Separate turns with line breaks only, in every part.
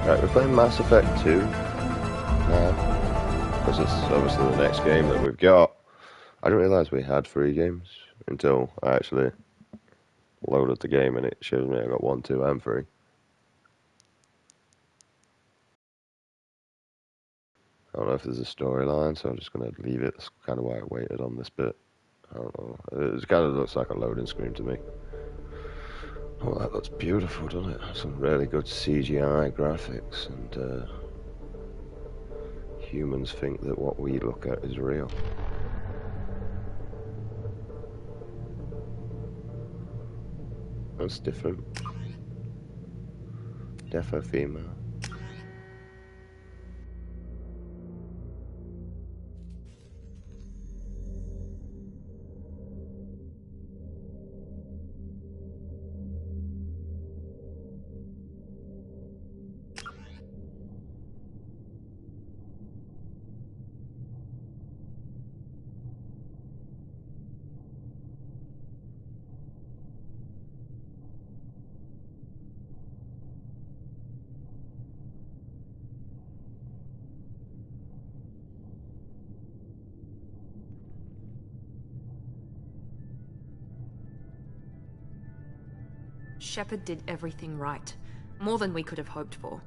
Right, we're playing Mass Effect 2 now, because it's obviously the next game that we've got. I didn't realise we had 3 games until I actually loaded the game and it shows me I got 1, 2 and 3. I don't know if there's a storyline, so I'm just going to leave it. That's kind of why I waited on this bit. I don't know. It kind of looks like a loading screen to me. Oh, that looks beautiful, doesn't it? Some really good CGI graphics, and humans think that what we look at is real. That's different. Defo female.
Shepard did everything right. More than we could have hoped for.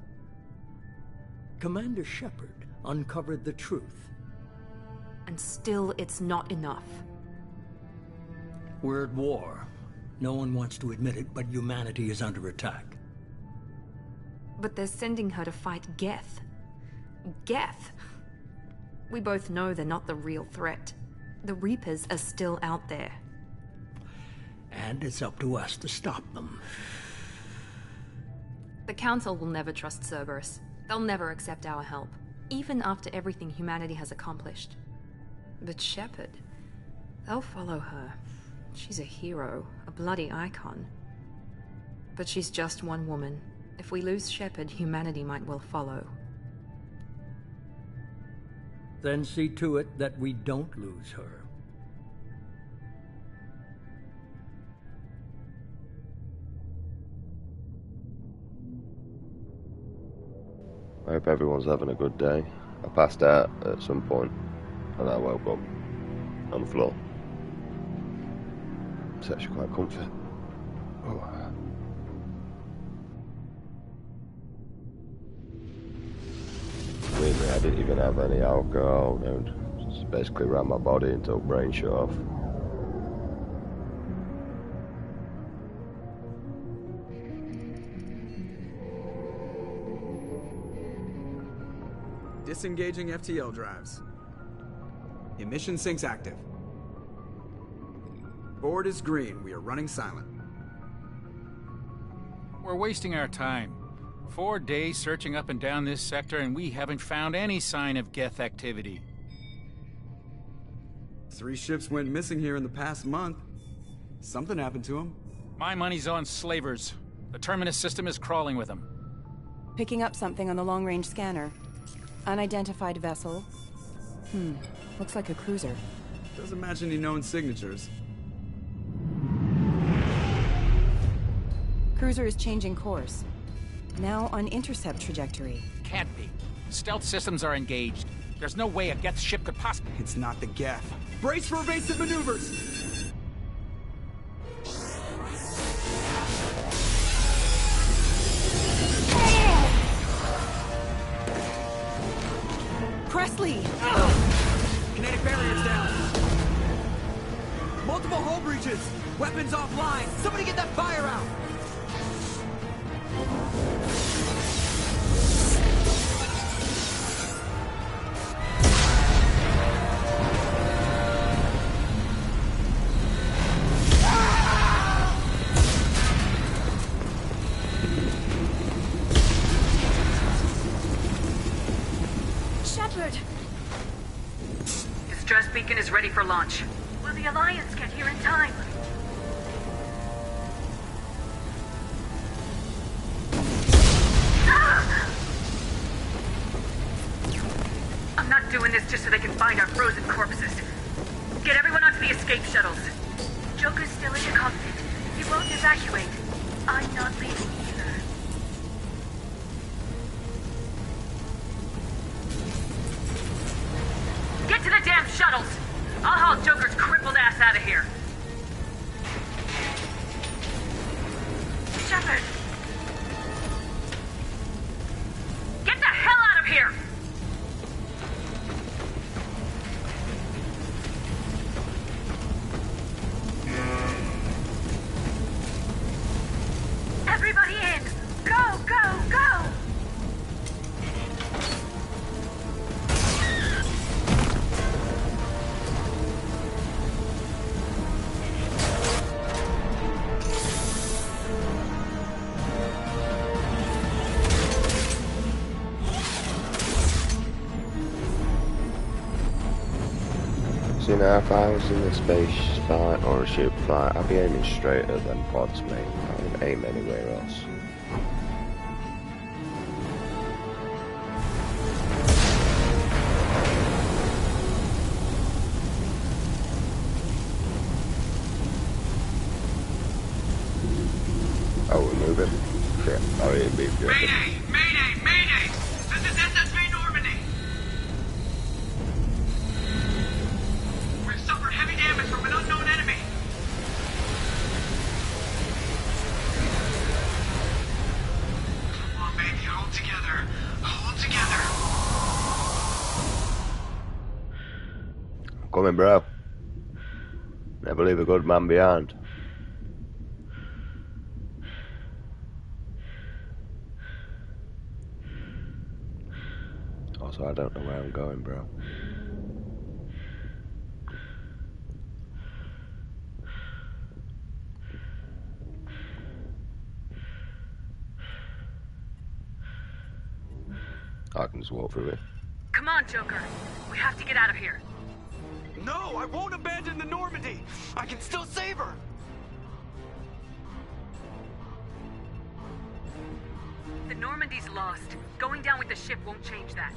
Commander Shepard uncovered the truth.
And still, it's not enough.
We're at war. No one wants to admit it, but humanity is under attack.
But they're sending her to fight Geth. Geth! We both know they're not the real threat. The Reapers are still out there.
And it's up to us to stop them.
The Council will never trust Cerberus. They'll never accept our help, even after everything humanity has accomplished. But Shepard, they'll follow her. She's a hero, a bloody icon. But she's just one woman. If we lose Shepard, humanity might well follow.
Then see to it that we don't lose her.
I hope everyone's having a good day. I passed out at some point and I woke up on the floor. It's actually quite comfy. Oh. Weirdly, I didn't even have any alcohol. Just basically ran my body until brain shut off.
Disengaging FTL drives. Emission sinks active. Board is green. We are running silent.
We're wasting our time. 4 days searching up and down this sector, and we haven't found any sign of Geth activity.
3 ships went missing here in the past month. Something happened to them.
My money's on slavers. The Terminus system is crawling with them.
Picking up something on the long-range scanner. Unidentified vessel. Looks like a cruiser.
Doesn't match any known signatures.
Cruiser is changing course. Now on intercept trajectory.
Can't be. Stealth systems are engaged. There's no way a Geth ship could possibly...
It's not the Geth. Brace for evasive maneuvers!
Presley!
Kinetic barriers down. Multiple hull breaches. Weapons offline. Somebody get that fire out.
Distress beacon is ready for launch. Will the Alliance get here in time? I'm not doing this just so they can find our frozen corpses. Get everyone onto the escape shuttles. Joker's still in the cockpit. He won't evacuate. I'm not leaving either.
So, you know, if I was in a space flight or a ship flight, I'd be aiming straight at them pods, mate. I wouldn't aim anywhere else. Oh, we're moving? Shit. Oh, yeah, be good.
Mayday! Mayday! Mayday! This is SSV Normandy! We've suffered heavy damage from an unknown enemy! Come on, baby, hold together. Hold together.
I'm coming, bro. Never leave a good man behind. Also, I don't know where I'm going, bro. I can just walk through it.
Come on, Joker. We have to get out of here.
No, I won't abandon the Normandy! I can still save her!
The Normandy's lost. Going down with the ship won't change that.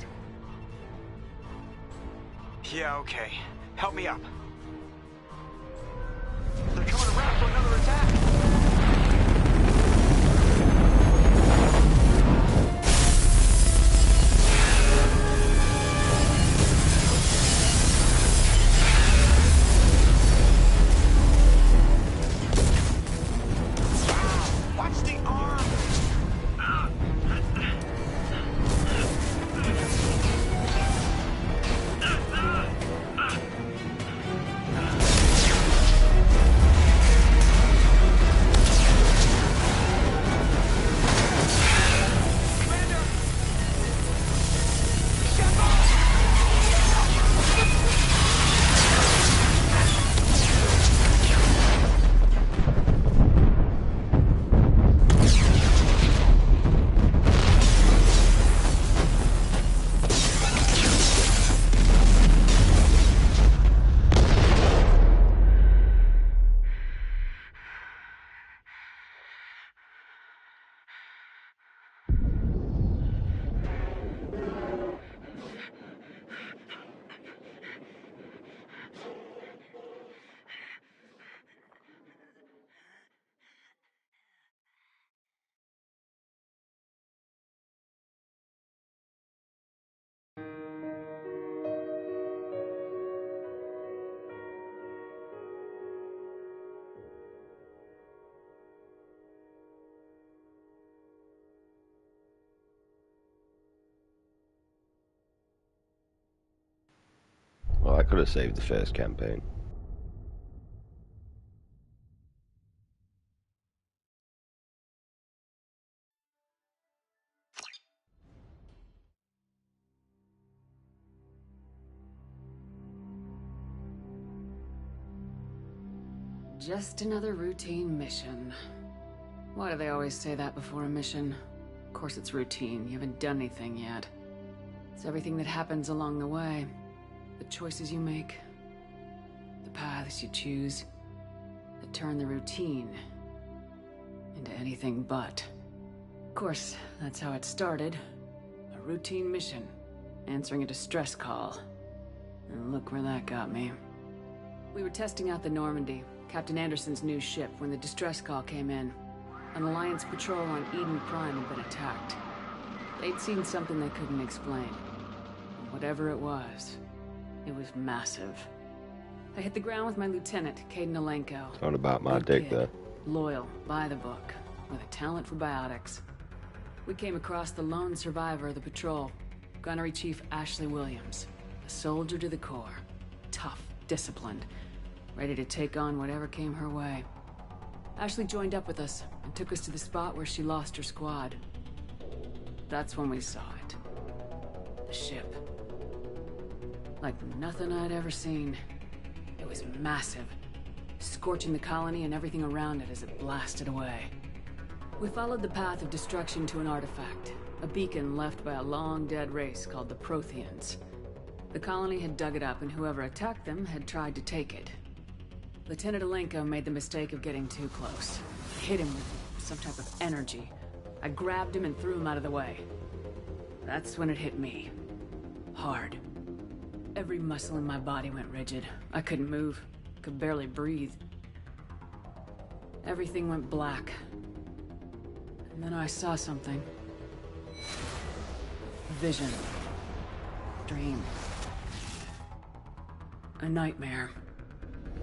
Yeah, okay. Help me up. They're coming around for another attack!
Well, I could have saved the first campaign.
Just another routine mission. Why do they always say that before a mission? Of course it's routine. You haven't done anything yet. It's everything that happens along the way. The choices you make. The paths you choose. That turn the routine into anything but. Of course, that's how it started. A routine mission. Answering a distress call. And look where that got me. We were testing out the Normandy, Captain Anderson's new ship, when the distress call came in. An Alliance patrol on Eden Prime had been attacked. They'd seen something they couldn't explain. And whatever it was massive. I hit the ground with my lieutenant, Kaidan Alenko.
Thought about my dick there.
Loyal, by the book, with a talent for biotics. We came across the lone survivor of the patrol, Gunnery Chief Ashley Williams. A soldier to the core. Tough, disciplined, ready to take on whatever came her way. Ashley joined up with us and took us to the spot where she lost her squad. That's when we saw it. The ship. Like nothing I'd ever seen. It was massive, scorching the colony and everything around it as it blasted away. We followed the path of destruction to an artifact, a beacon left by a long-dead race called the Protheans. The colony had dug it up, and whoever attacked them had tried to take it. Lieutenant Alenko made the mistake of getting too close. Hit him with some type of energy. I grabbed him and threw him out of the way. That's when it hit me. Hard. Every muscle in my body went rigid. I couldn't move. Could barely breathe. Everything went black. And then I saw something. A vision. Dream. A nightmare.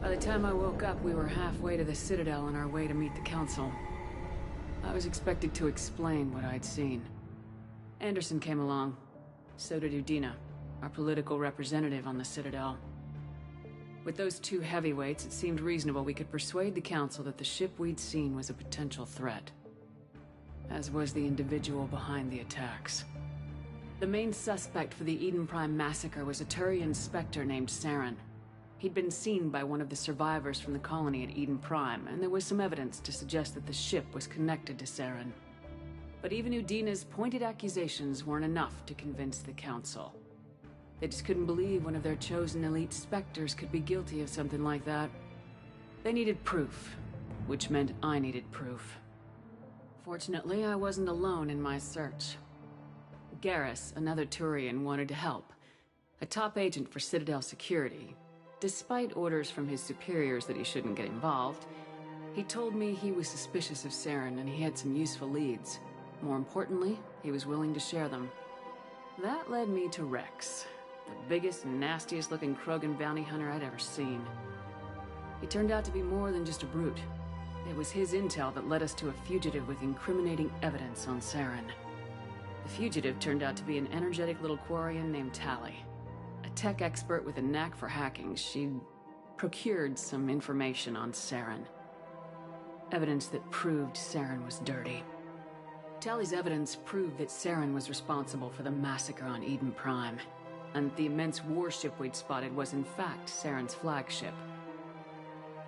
By the time I woke up, we were halfway to the Citadel on our way to meet the Council. I was expected to explain what I'd seen. Anderson came along. So did Udina, our political representative on the Citadel. With those two heavyweights, it seemed reasonable we could persuade the Council that the ship we'd seen was a potential threat. As was the individual behind the attacks. The main suspect for the Eden Prime massacre was a Turian Spectre named Saren. He'd been seen by one of the survivors from the colony at Eden Prime, and there was some evidence to suggest that the ship was connected to Saren. But even Udina's pointed accusations weren't enough to convince the Council. They just couldn't believe one of their chosen elite Spectres could be guilty of something like that. They needed proof, which meant I needed proof. Fortunately, I wasn't alone in my search. Garrus, another Turian, wanted to help. A top agent for Citadel Security. Despite orders from his superiors that he shouldn't get involved, he told me he was suspicious of Saren and he had some useful leads. More importantly, he was willing to share them. That led me to Rex, the biggest and nastiest looking Krogan bounty hunter I'd ever seen. He turned out to be more than just a brute. It was his intel that led us to a fugitive with incriminating evidence on Saren. The fugitive turned out to be an energetic little Quarian named Tali. A tech expert with a knack for hacking, she'd procured some information on Saren. Evidence that proved Saren was dirty. Tali's evidence proved that Saren was responsible for the massacre on Eden Prime, and the immense warship we'd spotted was in fact Saren's flagship.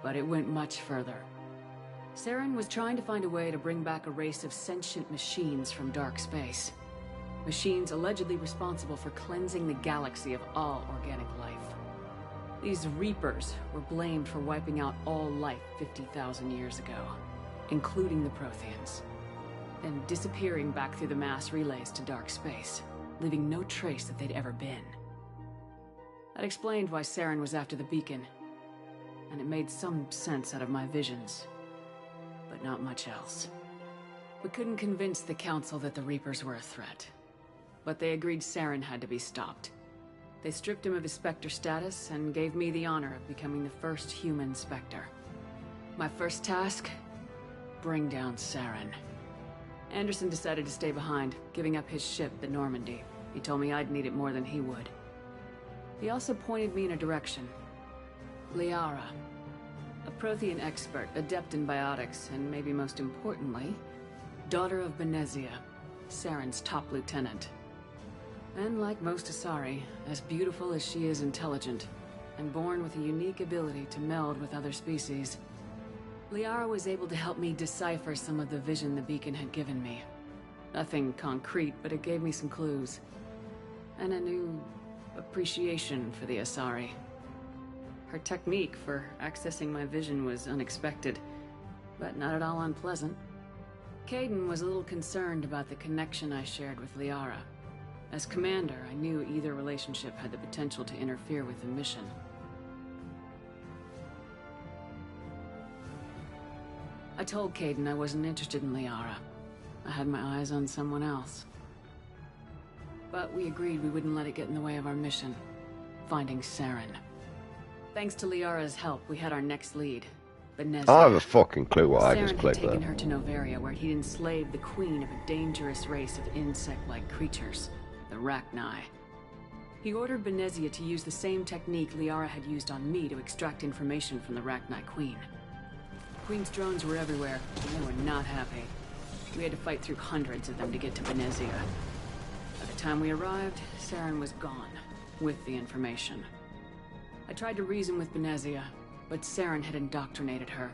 But it went much further. Saren was trying to find a way to bring back a race of sentient machines from dark space. Machines allegedly responsible for cleansing the galaxy of all organic life. These Reapers were blamed for wiping out all life 50,000 years ago, including the Protheans, then disappearing back through the mass relays to dark space, leaving no trace that they'd ever been. That explained why Saren was after the beacon, and it made some sense out of my visions, but not much else. We couldn't convince the Council that the Reapers were a threat, but they agreed Saren had to be stopped. They stripped him of his Spectre status and gave me the honor of becoming the first human Spectre. My first task? Bring down Saren. Anderson decided to stay behind, giving up his ship, the Normandy. He told me I'd need it more than he would. He also pointed me in a direction. Liara. A Prothean expert, adept in biotics, and maybe most importantly, daughter of Benezia, Saren's top lieutenant. And like most Asari, as beautiful as she is intelligent, and born with a unique ability to meld with other species, Liara was able to help me decipher some of the vision the beacon had given me. Nothing concrete, but it gave me some clues. And a new appreciation for the Asari. Her technique for accessing my vision was unexpected, but not at all unpleasant. Kaidan was a little concerned about the connection I shared with Liara. As commander, I knew either relationship had the potential to interfere with the mission. I told Kaidan I wasn't interested in Liara. I had my eyes on someone else. But we agreed we wouldn't let it get in the way of our mission, finding Saren. Thanks to Liara's help, we had our next lead, Benezia.
I have a fucking clue what I
Saren
just
had
clicked
taken
there.
her to Noveria, where he'd enslaved the queen of a dangerous race of insect-like creatures, the Rachni. He ordered Benezia to use the same technique Liara had used on me to extract information from the Rachni queen. The queen's drones were everywhere, and they were not happy. We had to fight through hundreds of them to get to Benezia. By the time we arrived, Saren was gone, with the information. I tried to reason with Benezia, but Saren had indoctrinated her.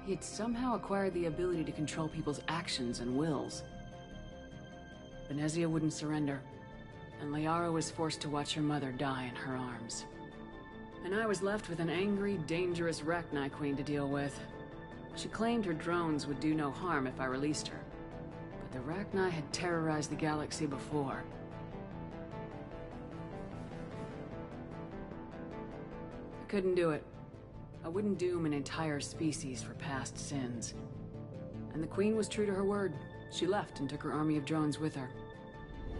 He had somehow acquired the ability to control people's actions and wills. Benezia wouldn't surrender, and Liara was forced to watch her mother die in her arms. And I was left with an angry, dangerous Rachni Queen to deal with. She claimed her drones would do no harm if I released her. But the Rachni had terrorized the galaxy before. I couldn't do it. I wouldn't doom an entire species for past sins. And the Queen was true to her word. She left and took her army of drones with her.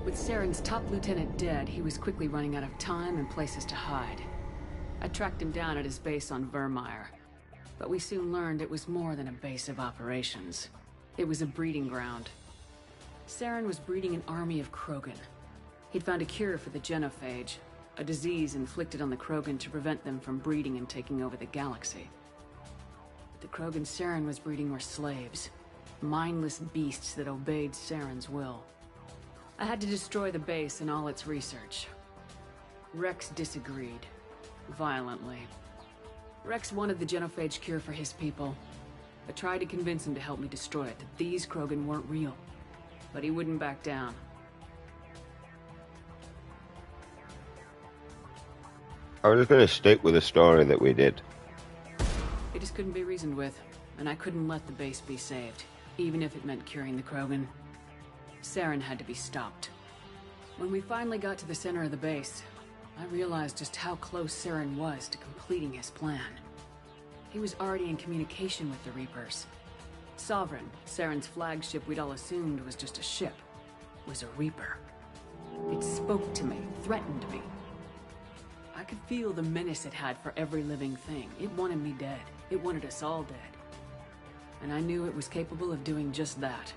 With Saren's top lieutenant dead, he was quickly running out of time and places to hide. I tracked him down at his base on Vermeer. But we soon learned it was more than a base of operations. It was a breeding ground. Saren was breeding an army of Krogan. He'd found a cure for the genophage, a disease inflicted on the Krogan to prevent them from breeding and taking over the galaxy. But the Krogan Saren was breeding were slaves, mindless beasts that obeyed Saren's will. I had to destroy the base and all its research. Rex disagreed. Violently. Rex wanted the genophage cure for his people. I tried to convince him to help me destroy it, that these Krogan weren't real. But he wouldn't back down.
I'm just going to stick with the story that we did.
It just couldn't be reasoned with, and I couldn't let the base be saved, even if it meant curing the Krogan. Saren had to be stopped. When we finally got to the center of the base, I realized just how close Saren was to completing his plan. He was already in communication with the Reapers. Sovereign, Saren's flagship we'd all assumed was just a ship, was a Reaper. It spoke to me, threatened me. I could feel the menace it had for every living thing. It wanted me dead. It wanted us all dead. And I knew it was capable of doing just that.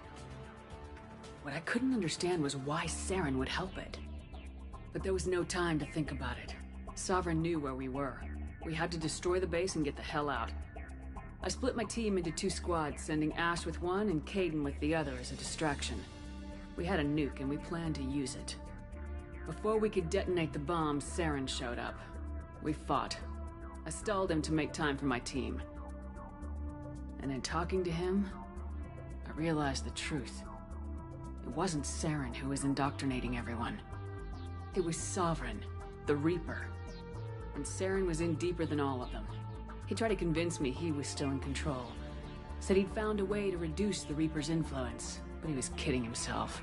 What I couldn't understand was why Saren would help it. But there was no time to think about it. Sovereign knew where we were. We had to destroy the base and get the hell out. I split my team into 2 squads, sending Ash with one and Kaidan with the other as a distraction. We had a nuke and we planned to use it. Before we could detonate the bomb, Saren showed up. We fought. I stalled him to make time for my team. And in talking to him, I realized the truth. It wasn't Saren who was indoctrinating everyone. It was Sovereign, the Reaper. And Saren was in deeper than all of them. He tried to convince me he was still in control. Said he'd found a way to reduce the Reaper's influence, but he was kidding himself.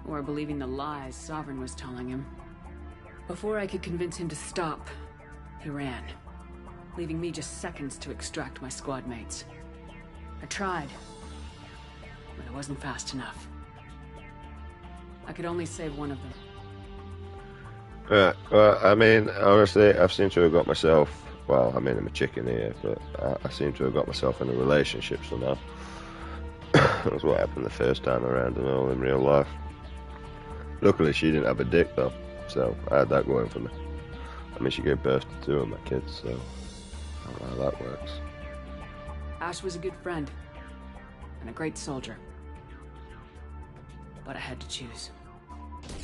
Or believing the lies Sovereign was telling him. Before I could convince him to stop, he ran, leaving me just seconds to extract my squad mates. I tried, but it wasn't fast enough. I could only save one of them.
Well, I mean, honestly, I've seemed to have got myself, well, I mean, I'm a chicken here, but I seem to have got myself in a relationship somehow. That's what happened the first time around and all in real life. Luckily, she didn't have a dick, though, so I had that going for me. I mean, she gave birth to 2 of my kids, so I don't know how that works.
Ash was a good friend, and a great soldier. But I had to choose.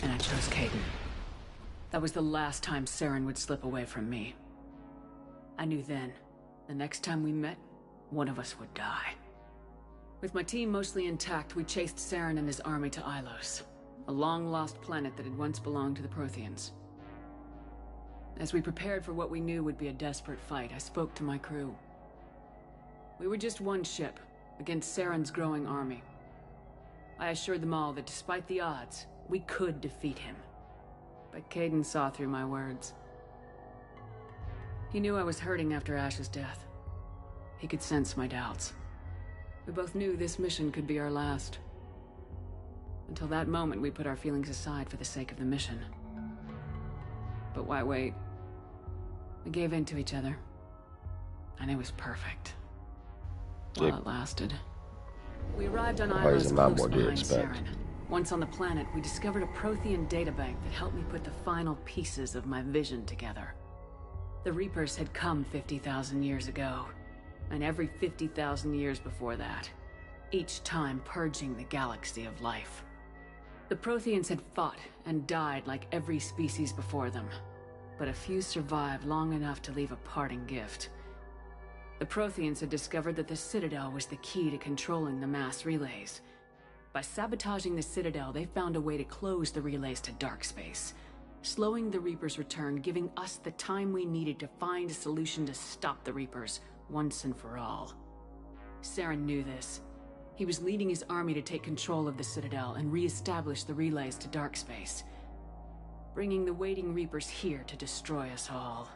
And I chose Kaidan. That was the last time Saren would slip away from me. I knew then, the next time we met, one of us would die. With my team mostly intact, we chased Saren and his army to Ilos, a long-lost planet that had once belonged to the Protheans. As we prepared for what we knew would be a desperate fight, I spoke to my crew. We were just one ship, against Saren's growing army. I assured them all that despite the odds, we could defeat him. But Kaidan saw through my words. He knew I was hurting after Ash's death. He could sense my doubts. We both knew this mission could be our last. Until that moment, we put our feelings aside for the sake of the mission. But why wait? We gave in to each other. And it was perfect. While it lasted. We arrived on Ilos close behind Saren. Once on the planet, we discovered a Prothean databank that helped me put the final pieces of my vision together. The Reapers had come 50,000 years ago, and every 50,000 years before that, each time purging the galaxy of life. The Protheans had fought and died like every species before them, but a few survived long enough to leave a parting gift. The Protheans had discovered that the Citadel was the key to controlling the mass relays. By sabotaging the Citadel, they found a way to close the relays to Darkspace, slowing the Reapers' return, giving us the time we needed to find a solution to stop the Reapers once and for all. Saren knew this. He was leading his army to take control of the Citadel and re-establish the relays to Darkspace, bringing the waiting Reapers here to destroy us all.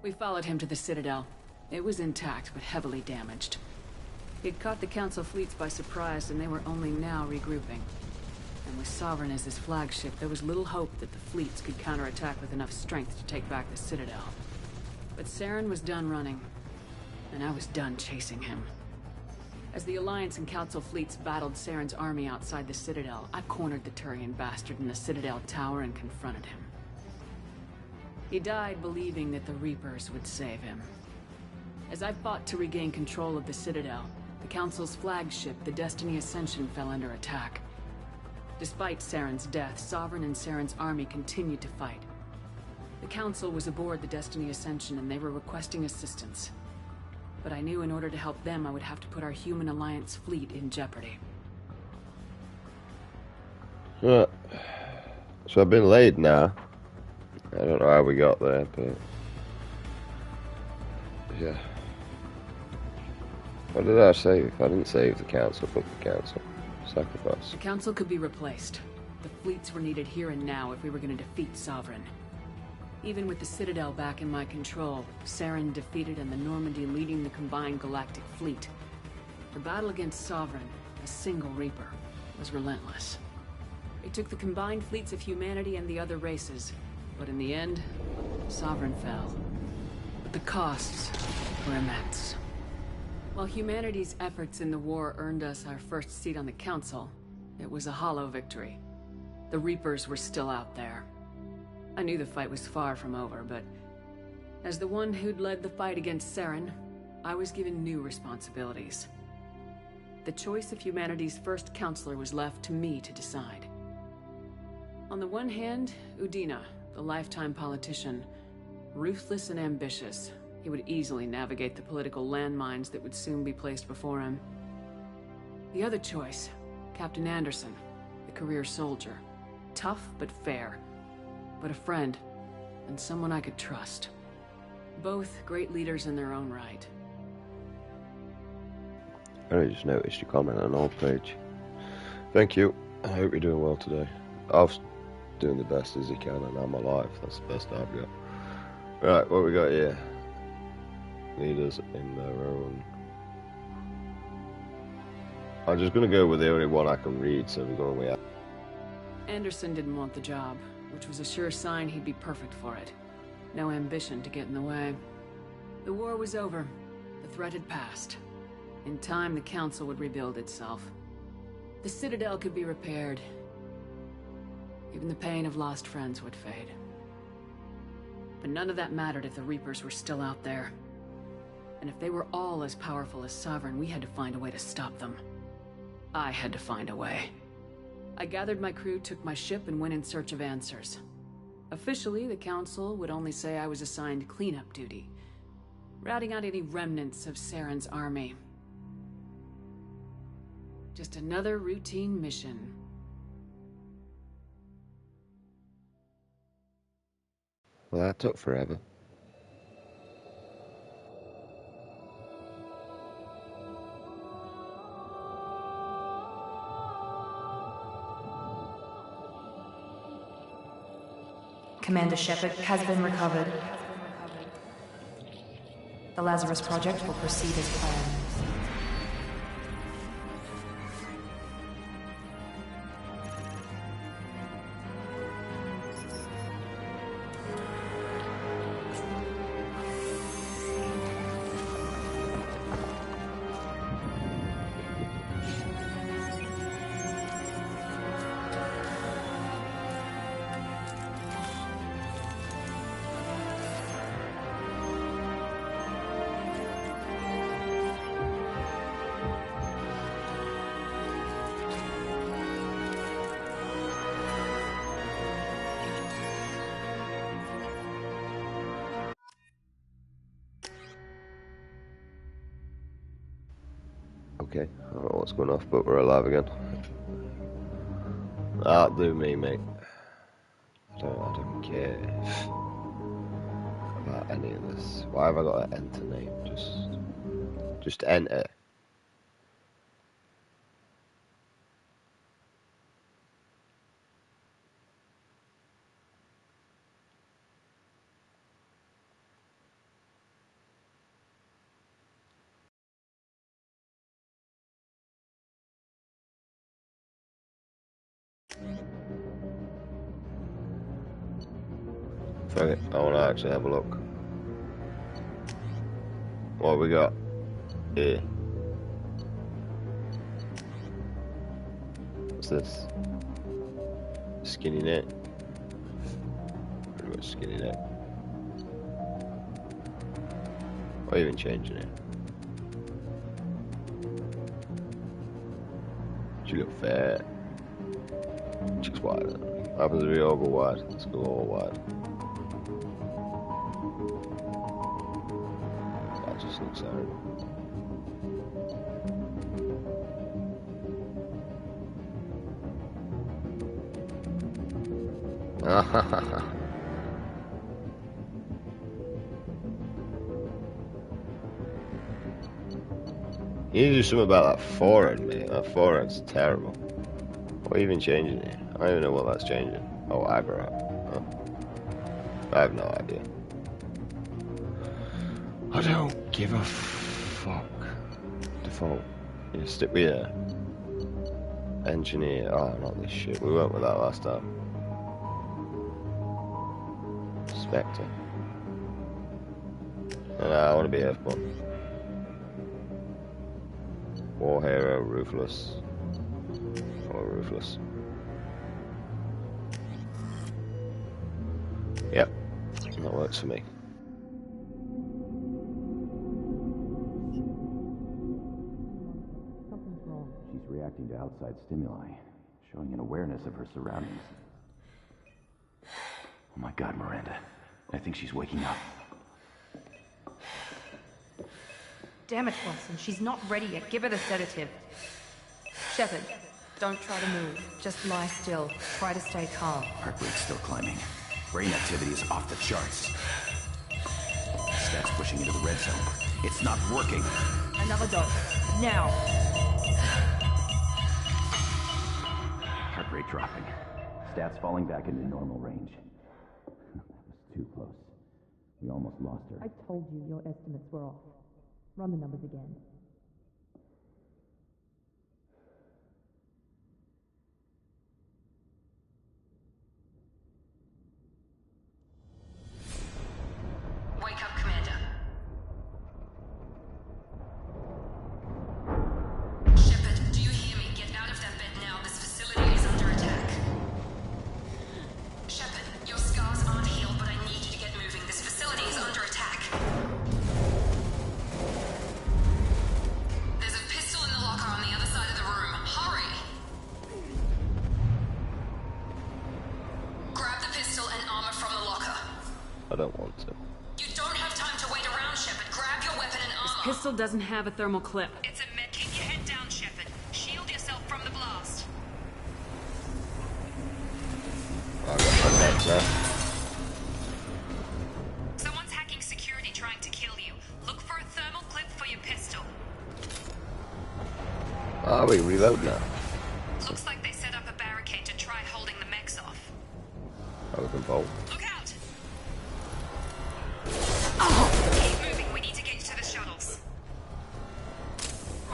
We followed him to the Citadel. It was intact, but heavily damaged. He had caught the Council fleets by surprise, and they were only now regrouping. And with Sovereign as his flagship, there was little hope that the fleets could counterattack with enough strength to take back the Citadel. But Saren was done running, and I was done chasing him. As the Alliance and Council fleets battled Saren's army outside the Citadel, I cornered the Turian bastard in the Citadel tower and confronted him. He died believing that the Reapers would save him. As I fought to regain control of the Citadel, the Council's flagship, the Destiny Ascension, fell under attack. Despite Saren's death, Sovereign and Saren's army continued to fight. The Council was aboard the Destiny Ascension and they were requesting assistance. But I knew in order to help them, I would have to put our human Alliance fleet in jeopardy.
So I've been laid now. I don't know how we got there, but... yeah. What did I save? I didn't save the Council, but the Council. Sacrifice.
The Council could be replaced. The fleets were needed here and now if we were going to defeat Sovereign. Even with the Citadel back in my control, Saren defeated and the Normandy leading the combined galactic fleet. The battle against Sovereign, a single Reaper, was relentless. It took the combined fleets of humanity and the other races, but in the end, Sovereign fell. But the costs were immense. While humanity's efforts in the war earned us our first seat on the Council, it was a hollow victory. The Reapers were still out there. I knew the fight was far from over, but as the one who'd led the fight against Saren, I was given new responsibilities. The choice of humanity's first counselor was left to me to decide. On the one hand, Udina, the lifetime politician, ruthless and ambitious. He would easily navigate the political landmines that would soon be placed before him. The other choice, Captain Anderson, the career soldier. Tough but fair, but a friend, and someone I could trust. Both great leaders in their own right.
I just noticed your comment on all page. Thank you. I hope you're doing well today. Alf's doing the best as he can, and I'm alive. That's the best I've got. Right, what we got here? Leaders in their own. I'm just going to go with the only one I can read, so we're going way out.
Anderson didn't want the job, which was a sure sign he'd be perfect for it. No ambition to get in the way. The war was over. The threat had passed. In time, the Council would rebuild itself. The Citadel could be repaired. Even the pain of lost friends would fade. But none of that mattered if the Reapers were still out there. And if they were all as powerful as Sovereign, we had to find a way to stop them. I had to find a way. I gathered my crew, took my ship, and went in search of answers. Officially, the Council would only say I was assigned cleanup duty, routing out any remnants of Saren's army. Just another routine mission.
Well, that took forever.
Commander Shepard has been recovered. The Lazarus Project will proceed as planned.
Okay, I don't know what's going off, but we're alive again. That'll do me, mate. I don't care about any of this. Why have I got to enter name? Just enter. Fuck it, I want to actually have a look. What we got here? What's this? Skinny neck. Pretty much skinny neck. Or even changing it. She look fat. She's wide. Happens to be all go wide. Let's go all wide. That just looks horrible. You need to do something about that forehead, mate. That forehead's terrible. What are you even changing it? I don't even know what that's changing. Oh, eyebrow. Oh. I have no idea. I don't give a fuck. Default. You stick with your engineer. Oh, not this shit. We went with that last time. Spectre. And I want to be F1. War hero, ruthless. Or ruthless. Yep, that works for me.
Something's wrong. She's reacting to outside stimuli, showing an awareness of her surroundings. Oh my God, Miranda. I think she's waking up.
Damn it, Watson. She's not ready yet. Give her the sedative. Shepard, don't try to move. Just lie still. Try to stay calm.
Heart rate's still climbing. Brain activity is off the charts. Stats pushing into the red zone. It's not working.
Another dose. Now.
Heart rate dropping. Stats falling back into normal range. That was too close. We almost lost her.
I told you your estimates were off. Run the numbers again.
Wake up, Commander. Shepard, do you hear me? Get out of that bed now. This facility is under attack. Shepard, your scars aren't healed, but I need you to get moving. This facility is under attack. There's a pistol in the locker on the other side of the room. Hurry! Grab the pistol and armor from the locker.
I don't want to.
You don't have time to wait around, Shepard. Grab your weapon and armor.
Pistol doesn't have a thermal clip.
It's a med. Keep your head down, Shepard. Shield yourself from the blast.
I got my meds there.
Someone's hacking security trying to kill you. Look for a thermal clip for your pistol.
Ah, we reload now.
Looks like they set up a barricade to try holding the mechs off.
Oh, we can vault.
Look out! Keep moving. We need to get you to the shuttles.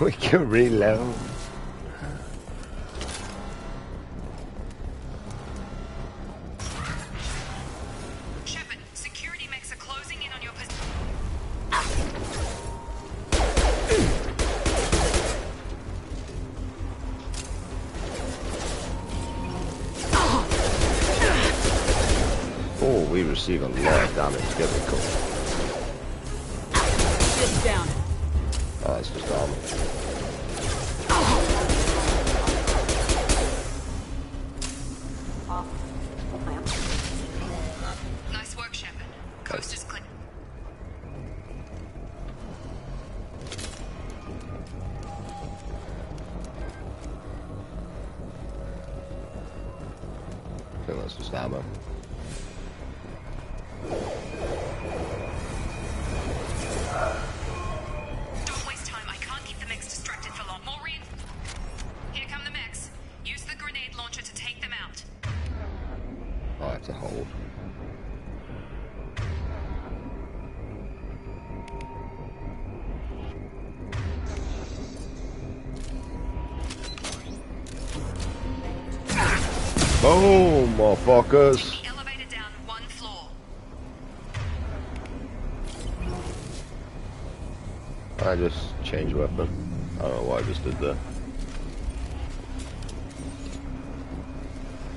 We can reload.
Shepard, security mechs are closing in on your position.
Oh, we receive a lot of damage. Get me cool.
It's down.
Oh, it's just armor.
Nice work, Shepard. Coast is clear.
that's just ammo.
Don't waste time. I can't keep the mechs distracted for long. Maureen! Here come the mechs. Use the grenade launcher to take them out.
I have to hold. Boom, motherfuckers.
Take the elevator down 1 floor.
I just changed weapon. I don't know what I just did there.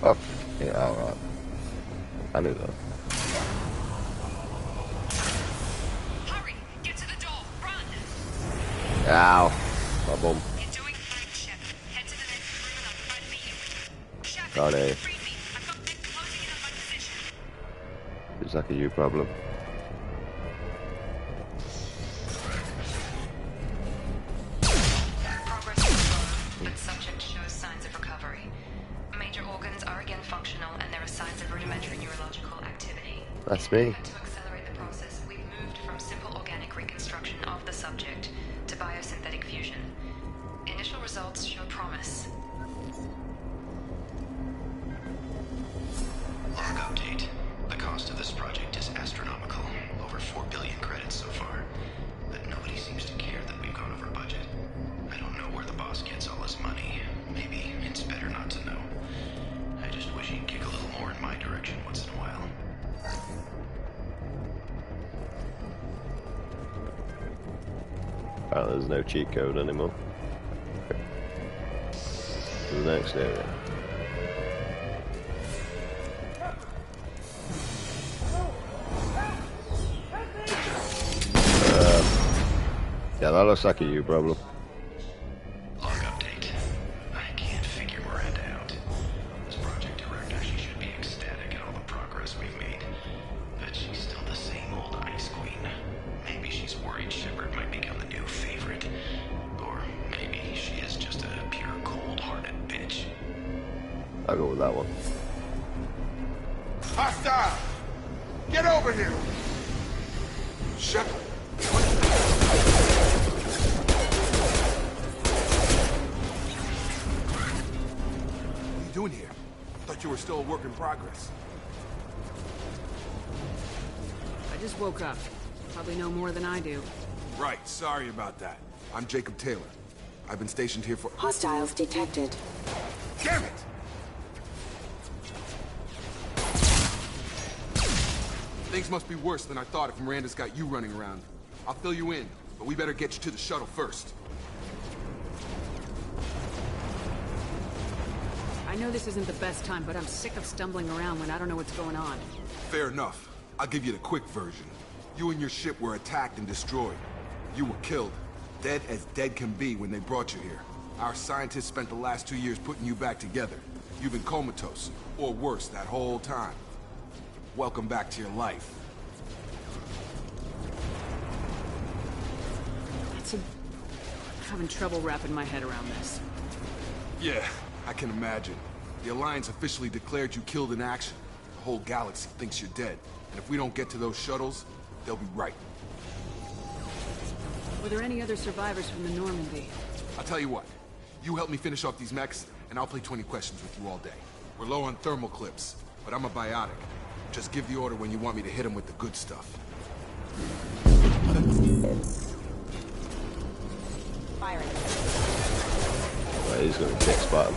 Oh, yeah, alright. I knew that.
Hurry! Get to the door! Run!
Ow. My bum.
You're doing fine, Shep. Head to the next room and I'll try to meet you. Shep,
Oh, no.
free me. I've got men closing in on my position.
It's like a you problem.
Progress is slow, but subject shows signs of recovery. Major organs are again functional, and there are signs of rudimentary neurological activity.
That's me.
To accelerate the process, we've moved from simple organic reconstruction of the subject to biosynthetic fusion. Initial results show promise.
Log update. The cost of this project is astronomical. Over 4 billion credits so far. But nobody seems to care that we've gone over budget. I don't know where the boss gets all his money. Maybe it's better not to know. I just wish he'd kick a little more in my direction once in a while.
Oh, there's no cheat code anymore. Okay. To the next area. Yeah, that looks like a you problem.
Log update. I can't figure Miranda out. This project director, she should be ecstatic at all the progress we've made. But she's still the same old ice queen. Maybe she's worried Shepard might become the new favorite. Or maybe she is just a pure cold-hearted bitch.
I'll go with that one.
Hostile! Get over here! Shepard! Doing here? Thought you were still a work in progress.
I just woke up. Probably know more than I do.
Right, sorry about that. I'm Jacob Taylor. I've been stationed here for—
Hostiles detected.
Damn it! Things must be worse than I thought if Miranda's got you running around. I'll fill you in, but we better get you to the shuttle first.
I know this isn't the best time, but I'm sick of stumbling around when I don't know what's going on.
Fair enough. I'll give you the quick version. You and your ship were attacked and destroyed. You were killed. Dead as dead can be when they brought you here. Our scientists spent the last 2 years putting you back together. You've been comatose, or worse, that whole time. Welcome back to your life.
I'm having trouble wrapping my head around this.
Yeah, I can imagine. The Alliance officially declared you killed in action. The whole galaxy thinks you're dead. And if we don't get to those shuttles, they'll be right.
Were there any other survivors from the Normandy?
I'll tell you what. You help me finish off these mechs, and I'll play 20 questions with you all day. We're low on thermal clips, but I'm a biotic. Just give the order when you want me to hit him with the good stuff.
Firing.
Right, he's gonna kick spot him.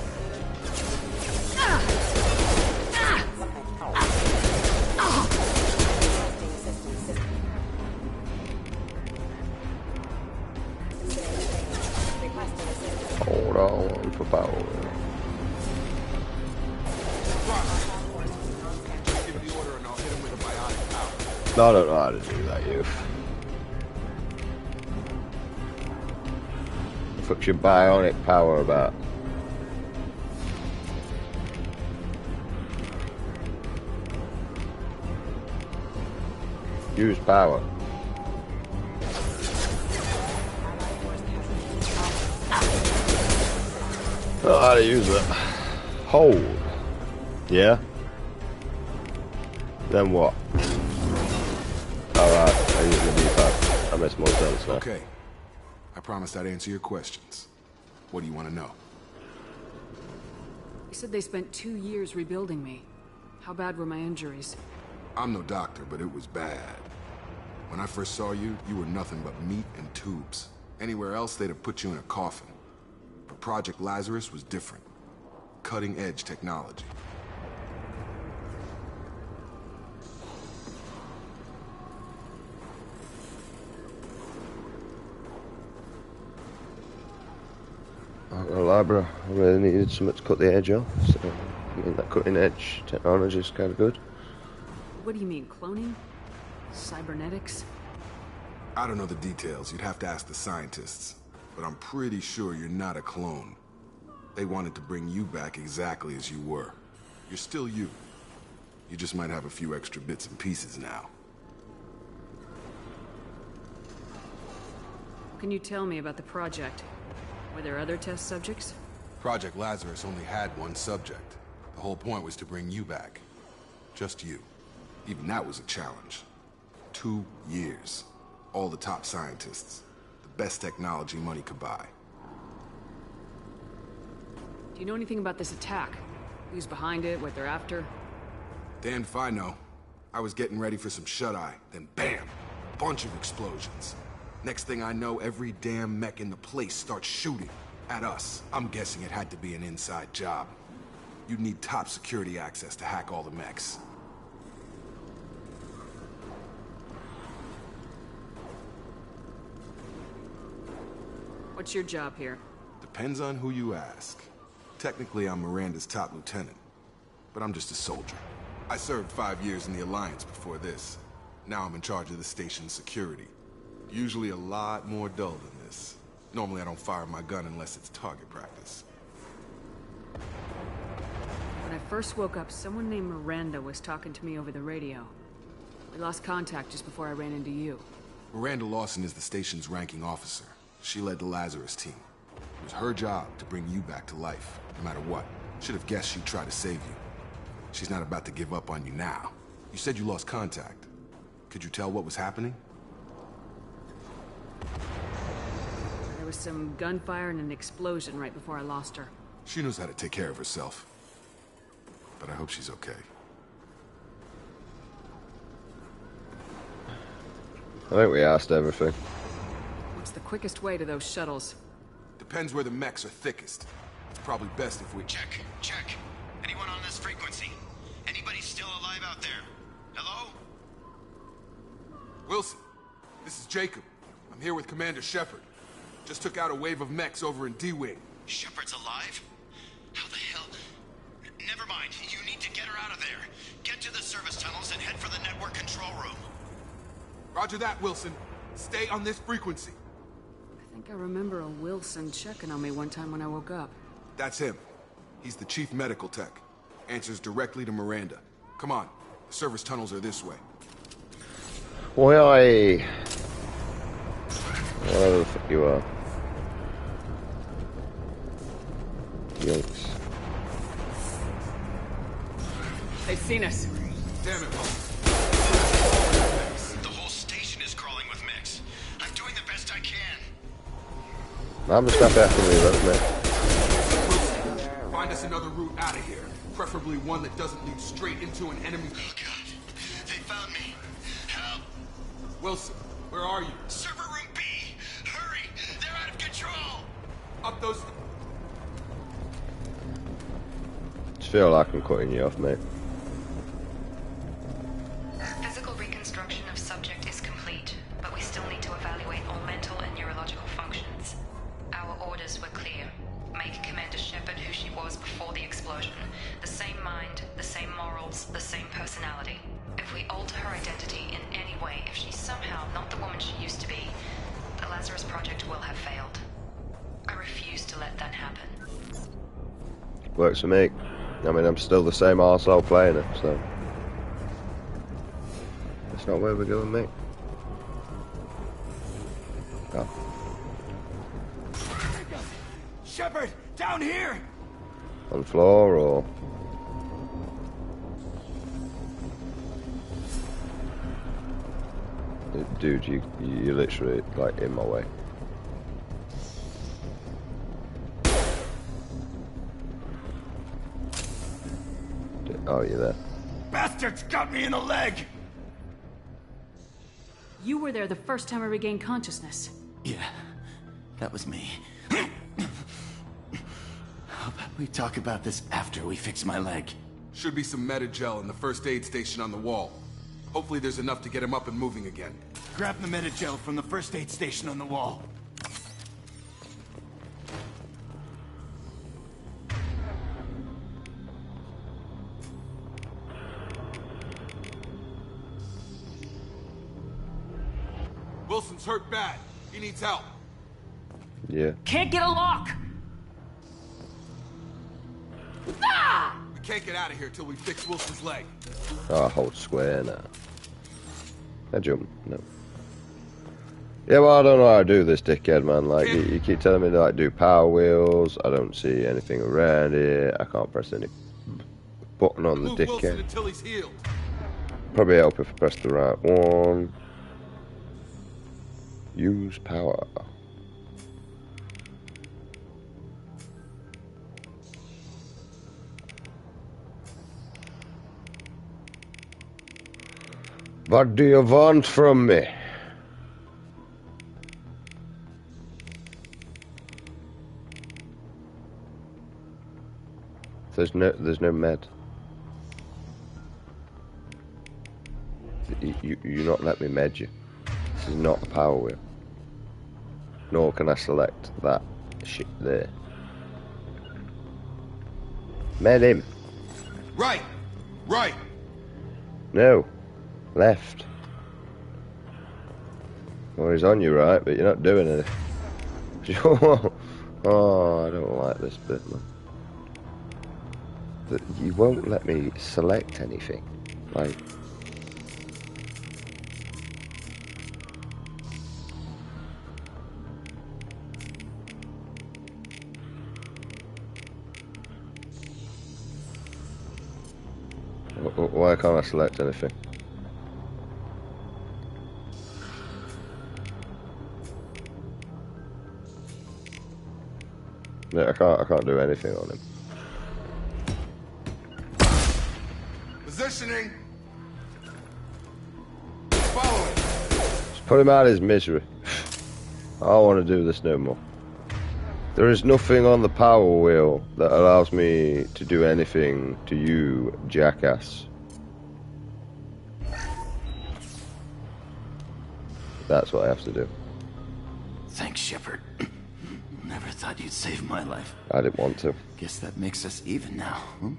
Hold on for power.
Give the order and I'll hit him with a biotic power.
No, I don't know how to do that, you. The fuck's your bionic power about? Use power. I don't know how to use it. Hold. Yeah? Then what? Alright, I'm using the D-pad. That makes more sense now.
Okay. I promised I'd answer your questions. What do you want to know?
You said they spent 2 years rebuilding me. How bad were my injuries?
I'm no doctor, but it was bad. When I first saw you, you were nothing but meat and tubes. Anywhere else, they'd have put you in a coffin. But Project Lazarus was different. Cutting-edge technology.
Well, Labra, I really needed something to cut the edge off, so I mean, that cutting edge technology is kind of good.
What do you mean, cloning? Cybernetics?
I don't know the details. You'd have to ask the scientists. But I'm pretty sure you're not a clone. They wanted to bring you back exactly as you were. You're still you. You just might have a few extra bits and pieces now.
What can you tell me about the project? Were there other test subjects?
Project Lazarus only had one subject. The whole point was to bring you back. Just you. Even that was a challenge. 2 years. All the top scientists. The best technology money could buy.
Do you know anything about this attack? Who's behind it, what they're after?
Damned if I know. I was getting ready for some shut-eye, then bam! Bunch of explosions. Next thing I know, every damn mech in the place starts shooting at us. I'm guessing it had to be an inside job. You'd need top security access to hack all the mechs.
What's your job here?
Depends on who you ask. Technically, I'm Miranda's top lieutenant, but I'm just a soldier. I served 5 years in the Alliance before this. Now I'm in charge of the station's security. Usually a lot more dull than this. Normally I don't fire my gun unless it's target practice.
When I first woke up, someone named Miranda was talking to me over the radio. We lost contact just before I ran into you.
Miranda Lawson is the station's ranking officer. She led the Lazarus team. It was her job to bring you back to life, no matter what. Should have guessed she'd try to save you. She's not about to give up on you now. You said you lost contact. Could you tell what was happening?
There was some gunfire and an explosion right before I lost her.
She knows how to take care of herself. But I hope she's okay.
I think we asked everything.
What's the quickest way to those shuttles?
Depends where the mechs are thickest. It's probably best if we...
Check. Anyone on this frequency? Anybody still alive out there? Hello?
Wilson, this is Jacob. I'm here with Commander Shepard. Just took out a wave of mechs over in D-Wing.
Shepard's alive? How the hell? Never mind. You need to get her out of there. Get to the service tunnels and head for the network control room.
Roger that, Wilson. Stay on this frequency.
I think I remember a Wilson checking on me one time when I woke up.
That's him. He's the chief medical tech. Answers directly to Miranda. Come on. The service tunnels are this way.
Why? Whatever the fuck you are. Yikes.
They've seen us.
Damn it,
The whole station is crawling with mechs. I'm doing the best I can.
I'm just happy after me, that's me.
Find us another route out of here. Preferably one that doesn't lead straight into an enemy.
Oh god. They found me. Help.
Wilson, where are you?
Server room B. Hurry. They're out of control.
Up those...
Just feel like I'm cutting you off, mate.
Physical reconstruction of subject is complete, but we still need to evaluate all mental and neurological functions. Our orders were clear. Make Commander Shepard who she was before the explosion. The same mind, the same morals, the same personality. If we alter her identity in any way, if she's somehow not the woman she used to be, the Lazarus Project will have failed. I refuse to let that happen.
Works for me. I mean, I'm still the same arsehole playing it, so... That's not where we're going, mate. Oh.
Shepard, down here!
On the floor, or... Dude, you're literally, like, in my way. Oh, you're there.
Bastards got me in the leg!
You were there the first time I regained consciousness.
Yeah, that was me. How about we talk about this after we fix my leg?
Should be some Medi-gel in the first aid station on the wall. Hopefully there's enough to get him up and moving again.
Grab the Medi-gel from the first aid station on the wall.
Wilson's hurt bad. He needs help.
Yeah.
Can't get a lock! Ah!
We can't get out of here till we fix Wilson's leg.
Oh, hold square now. I jump. No. Yeah, well, I don't know how to do this, dickhead, man. Like, you keep telling me to, like, do power wheels. I don't see anything around here. I can't press any button on the
Move Wilson
dickhead.
until he's healed.
Probably help if I press the right one. Use power. What do you want from me? There's no med. You not let me med you. This is not a power wheel. Nor can I select that shit there. Med him.
Right. Right.
No. Left. Well, he's on you right, but you're not doing anything. Oh, I don't like this bit, man. That you won't let me select anything. Like... Why can't I select anything? No, I can't do anything on him.
Positioning. Following.
Just put him out of his misery. I don't want to do this no more. There is nothing on the power wheel that allows me to do anything to you, jackass. That's what I have to do.
Thanks, Shepard. Never thought you'd save my life.
I didn't want to.
Guess that makes us even now, hmm?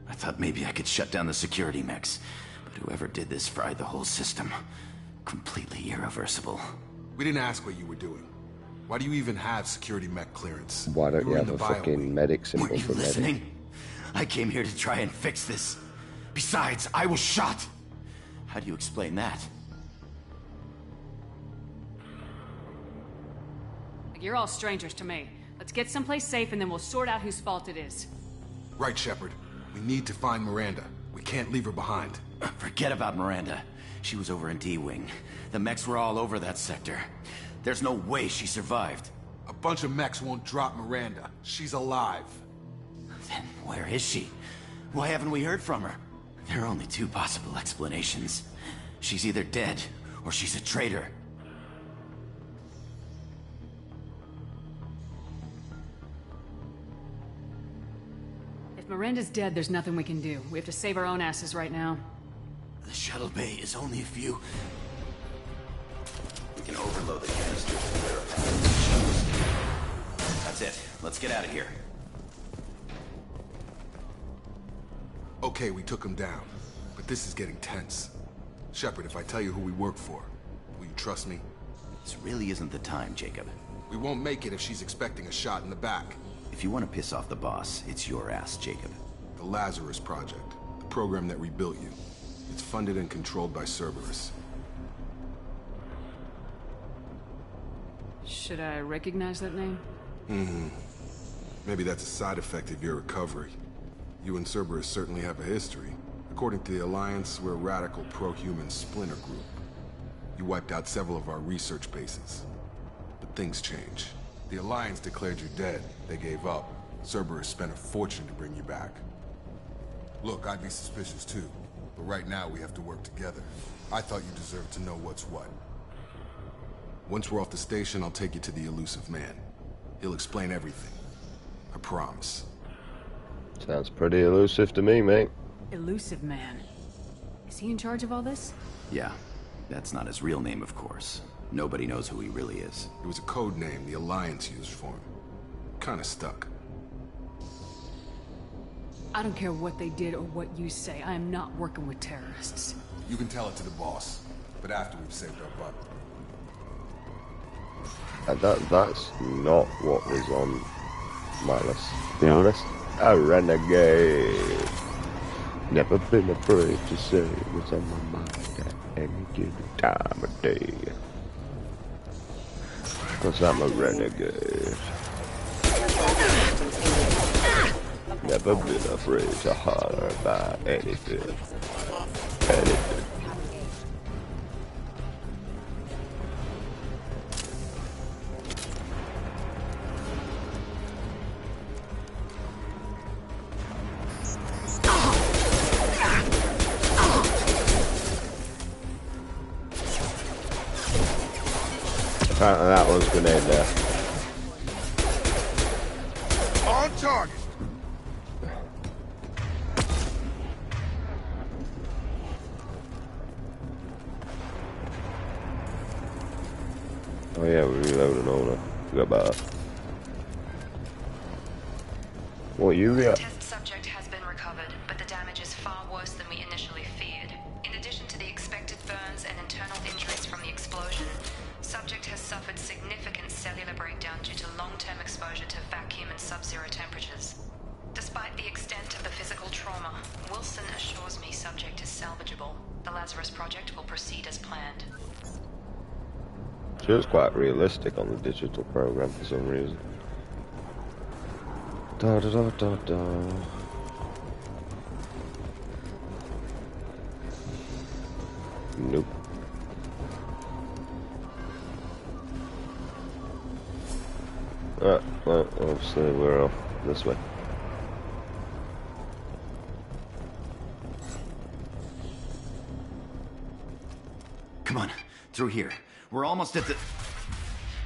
I thought maybe I could shut down the security mechs, but whoever did this fried the whole system. Completely irreversible.
We didn't ask what you were doing. Why do you even have security mech clearance?
Why don't you
were in
have a
the bio
fucking
wing.
medic symbol
Weren't you
for medic?
listening? I came here to try and fix this. Besides, I was shot. How do you explain that?
You're all strangers to me. Let's get someplace safe and then we'll sort out whose fault it is.
Right, Shepard. We need to find Miranda. We can't leave her behind.
Forget about Miranda. She was over in D-Wing. The mechs were all over that sector. There's no way she survived.
A bunch of mechs won't drop Miranda. She's alive.
Then where is she? Why haven't we heard from her? There are only two possible explanations. She's either dead, or she's a traitor.
If Miranda's dead, there's nothing we can do. We have to save our own asses right now.
The shuttle bay is only a few... We can overload the canisters to clear a path to the shuttles. That's it. Let's get out of here.
Okay, we took him down. But this is getting tense. Shepard, if I tell you who we work for, will you trust me?
This really isn't the time, Jacob.
We won't make it if she's expecting a shot in the back.
If you want to piss off the boss, it's your ass, Jacob.
The Lazarus Project. The program that rebuilt you. It's funded and controlled by Cerberus.
Should I recognize that name?
Mm-hmm. Maybe that's a side effect of your recovery. You and Cerberus certainly have a history. According to the Alliance, we're a radical pro-human splinter group. You wiped out several of our research bases. But things change. The Alliance declared you dead. They gave up. Cerberus spent a fortune to bring you back. Look, I'd be suspicious too. But right now we have to work together. I thought you deserved to know what's what. Once we're off the station, I'll take you to the Elusive Man. He'll explain everything. I promise.
Sounds pretty elusive to me, mate.
Elusive Man. Is he in charge of all this?
Yeah. That's not his real name, of course. Nobody knows who he really is.
It was a code name the Alliance used for him. Kinda stuck.
I don't care what they did or what you say. I am not working with terrorists.
You can tell it to the boss, but after we've saved our butt.
That's not what was on my list, to be honest. A renegade. Never been afraid to say what's on my mind at any given time of day. 'Cause I'm a renegade. Never been afraid to holler about anything. Anything. Apparently that was grenade there.
On target!
Oh yeah, we're reloading all that. Forgot about that. What you got?
Test subject has been recovered, but the damage is far worse than we initially feared. In addition to the expected burns and internal injuries from the explosion, subject has suffered significant cellular breakdown due to long-term exposure to vacuum and sub-zero temperatures. Despite the extent of the physical trauma, Wilson assures me subject is salvageable. The Lazarus Project will proceed as planned.
She was quite realistic on the digital program for some reason. Da da da da da. Nope. Well, obviously we're off this way.
Come on, through here. We're almost at the...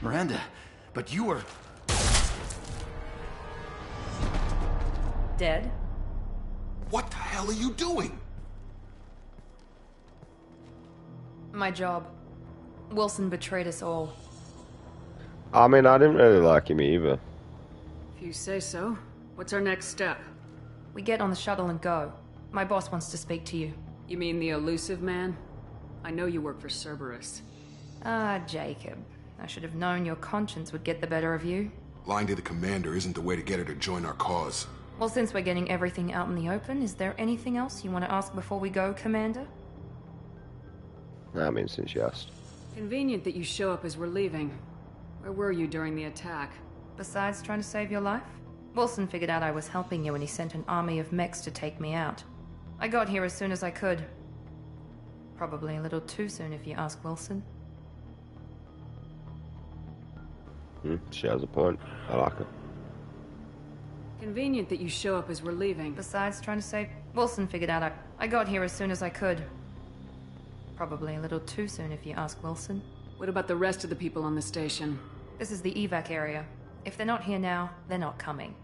Miranda, but you were...
Dead?
What the hell are you doing?
My job. Wilson betrayed us all.
I mean, I didn't really like him either.
If you say so. What's our next step?
We get on the shuttle and go. My boss wants to speak to you.
You mean the Elusive Man? I know you work for Cerberus.
Ah, Jacob. I should have known your conscience would get the better of you.
Lying to the commander isn't the way to get her to join our cause.
Well, since we're getting everything out in the open, is there anything else you want to ask before we go, Commander?
I mean, since you asked.
Convenient that you show up as we're leaving. Where were you during the attack?
Besides trying to save your life? Wilson figured out I was helping you when he sent an army of mechs to take me out. I got here as soon as I could. Probably a little too soon if you ask Wilson.
She has a point. I like her.
Convenient that you show up as we're leaving.
Besides trying to save... Wilson figured out I got here as soon as I could. Probably a little too soon if you ask Wilson.
What about the rest of the people on the station?
This is the evac area. If they're not here now, they're not coming.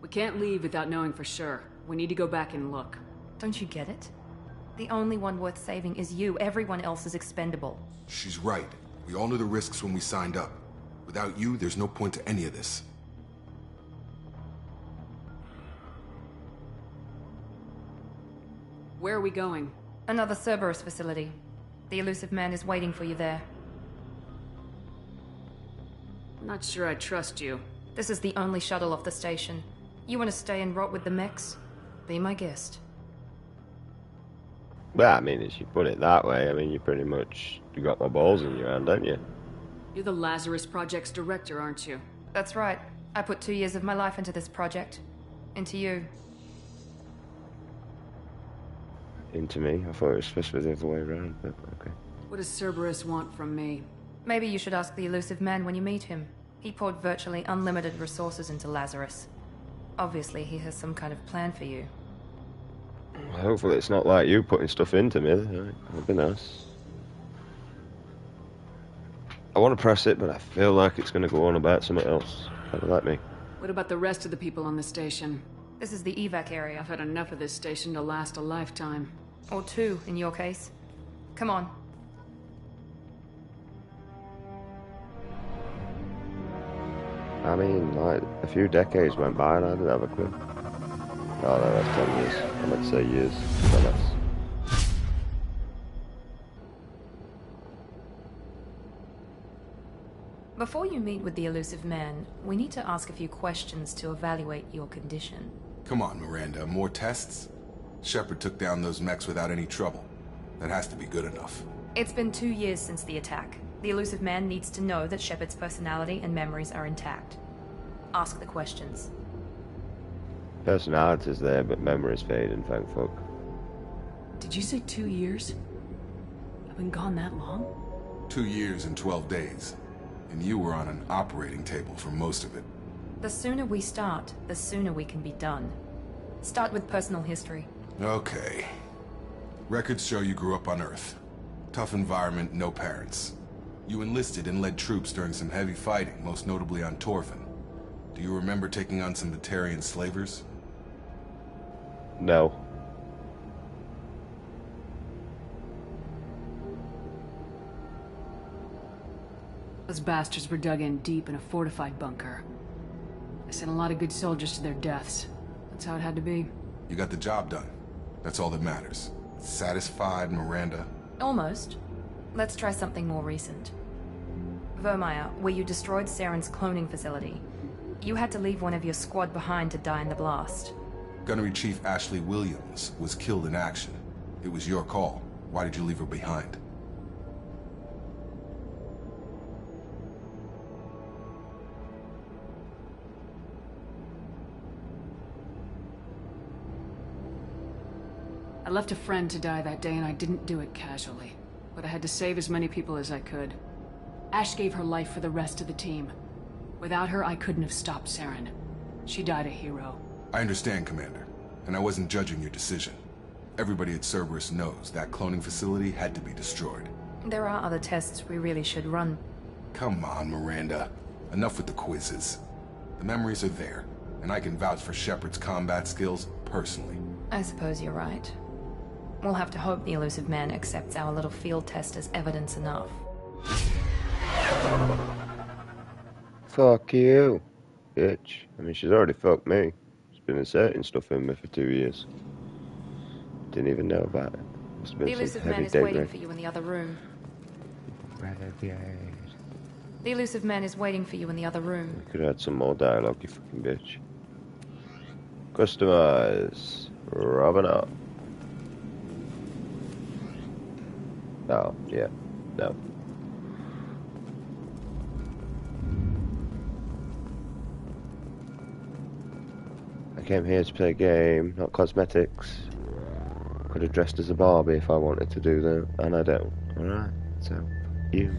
We can't leave without knowing for sure. We need to go back and look.
Don't you get it? The only one worth saving is you. Everyone else is expendable.
She's right. We all knew the risks when we signed up. Without you, there's no point to any of this.
Where are we going?
Another Cerberus facility. The Elusive Man is waiting for you there.
I'm not sure I trust you.
This is the only shuttle off the station. You want to stay and rot with the mechs? Be my guest.
Well, I mean, if you put it that way, I mean, you pretty much... You got my balls in your hand, don't you?
You're the Lazarus Project's director, aren't you?
That's right. I put 2 years of my life into this project. Into you.
into me. I thought it was supposed to be the other way around, but okay.
What does Cerberus want from me?
Maybe you should ask the Elusive Man when you meet him. He poured virtually unlimited resources into Lazarus. Obviously, he has some kind of plan for you.
Hopefully it's not like you putting stuff into me. That'd be nice. I want to press it, but I feel like it's going to go on about something else. Kind of like me.
What about the rest of the people on the station?
This is the evac area.
I've had enough of this station to last a lifetime.
Or two, in your case. Come on.
I mean, like, a few decades went by and I didn't have a clue. Oh, no, that's 10 years. I meant to say years. No less.
Before you meet with the Elusive Man, we need to ask a few questions to evaluate your condition.
Come on, Miranda. More tests? Shepard took down those mechs without any trouble. That has to be good enough.
It's been 2 years since the attack. The Elusive Man needs to know that Shepard's personality and memories are intact. Ask the questions.
Personality's there, but memory's fading, thank fuck.
Did you say 2 years? I've been gone that long?
2 years and 12 days. And you were on an operating table for most of it.
The sooner we start, the sooner we can be done. Start with personal history.
Okay. Records show you grew up on Earth. Tough environment, no parents. You enlisted and led troops during some heavy fighting, most notably on Torfin. Do you remember taking on some Batarian slavers?
No.
Those bastards were dug in deep in a fortified bunker. I sent a lot of good soldiers to their deaths. That's how it had to be.
You got the job done. That's all that matters. Satisfied, Miranda?
Almost. Let's try something more recent. Vermeer, where you destroyed Saren's cloning facility. You had to leave one of your squad behind to die in the blast.
Gunnery Chief Ashley Williams was killed in action. It was your call. Why did you leave her behind?
I left a friend to die that day and I didn't do it casually. But I had to save as many people as I could. Ash gave her life for the rest of the team. Without her, I couldn't have stopped Saren. She died a hero.
I understand, Commander. And I wasn't judging your decision. Everybody at Cerberus knows that cloning facility had to be destroyed.
There are other tests we really should run.
Come on, Miranda. Enough with the quizzes. The memories are there, and I can vouch for Shepard's combat skills personally.
I suppose you're right. We'll have to hope the Elusive Man accepts our little field test as evidence enough.
Fuck you, bitch. I mean, she's already fucked me. She's been inserting stuff in me for 2 years. Didn't even know about it. Must have been
The Elusive Man is waiting for you in the other room. The Elusive Man is waiting for you in the other room.
We could have had some more dialogue, you fucking bitch. Customize. Rubbing up. Oh, yeah. No. I came here to play a game, not cosmetics. Could have dressed as a Barbie if I wanted to do that, and I don't. Alright, so, you.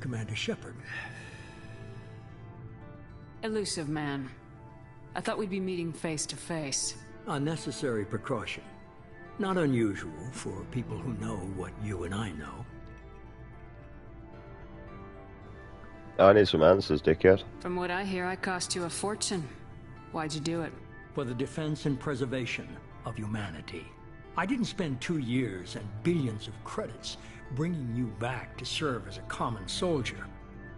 Commander Shepard.
Elusive Man. I thought we'd be meeting face to face.
Unnecessary precaution. Not unusual for people who know what you and I know.
I need some answers, dickhead.
From what I hear, I cost you a fortune. Why'd you do it?
For the defense and preservation of humanity. I didn't spend 2 years and billions of credits bringing you back to serve as a common soldier.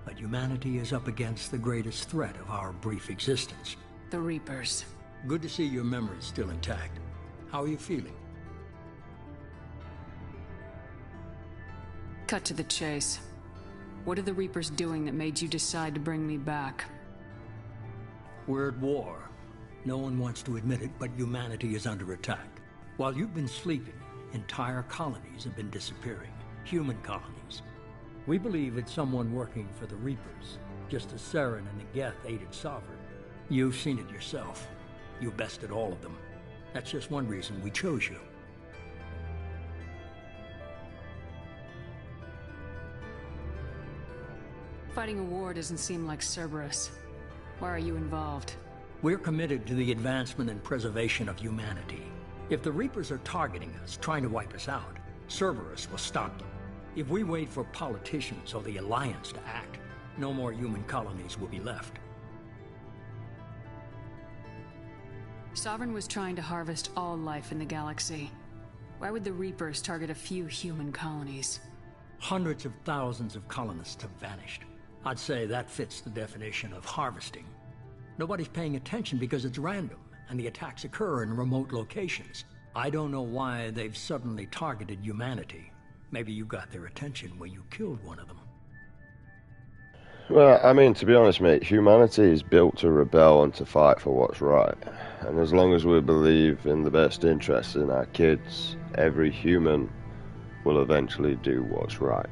But humanity is up against the greatest threat of our brief existence.
The Reapers.
Good to see your memory's still intact. How are you feeling?
Cut to the chase. What are the Reapers doing that made you decide to bring me back?
We're at war. No one wants to admit it, but humanity is under attack. While you've been sleeping, entire colonies have been disappearing. human colonies. We believe it's someone working for the Reapers, just as Saren and the Geth aided Sovereign. You've seen it yourself. You bested all of them. That's just one reason we chose you.
Fighting a war doesn't seem like Cerberus. Why are you involved?
We're committed to the advancement and preservation of humanity. If the Reapers are targeting us, trying to wipe us out, Cerberus will stop them. If we wait for politicians or the Alliance to act, no more human colonies will be left.
Sovereign was trying to harvest all life in the galaxy. Why would the Reapers target a few human colonies?
Hundreds of thousands of colonists have vanished. I'd say that fits the definition of harvesting. Nobody's paying attention because it's random, and the attacks occur in remote locations. I don't know why they've suddenly targeted humanity. Maybe you got their attention when you killed one of them.
Well, I mean, to be honest, mate, humanity is built to rebel and to fight for what's right. And as long as we believe in the best interests in our kids, every human will eventually do what's right.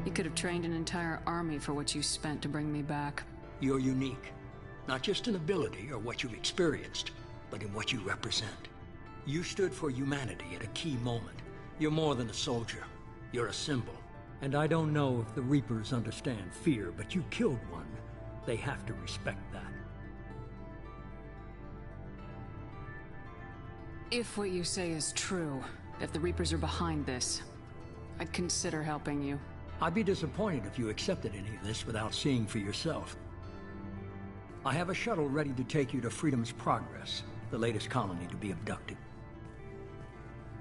You could have trained an entire army for what you spent to bring me back.
You're unique. Not just in ability or what you've experienced, but in what you represent. You stood for humanity at a key moment. You're more than a soldier. You're a symbol. And I don't know if the Reapers understand fear, but you killed one. They have to respect that.
If what you say is true, if the Reapers are behind this, I'd consider helping you.
I'd be disappointed if you accepted any of this without seeing for yourself. I have a shuttle ready to take you to Freedom's Progress, the latest colony to be abducted.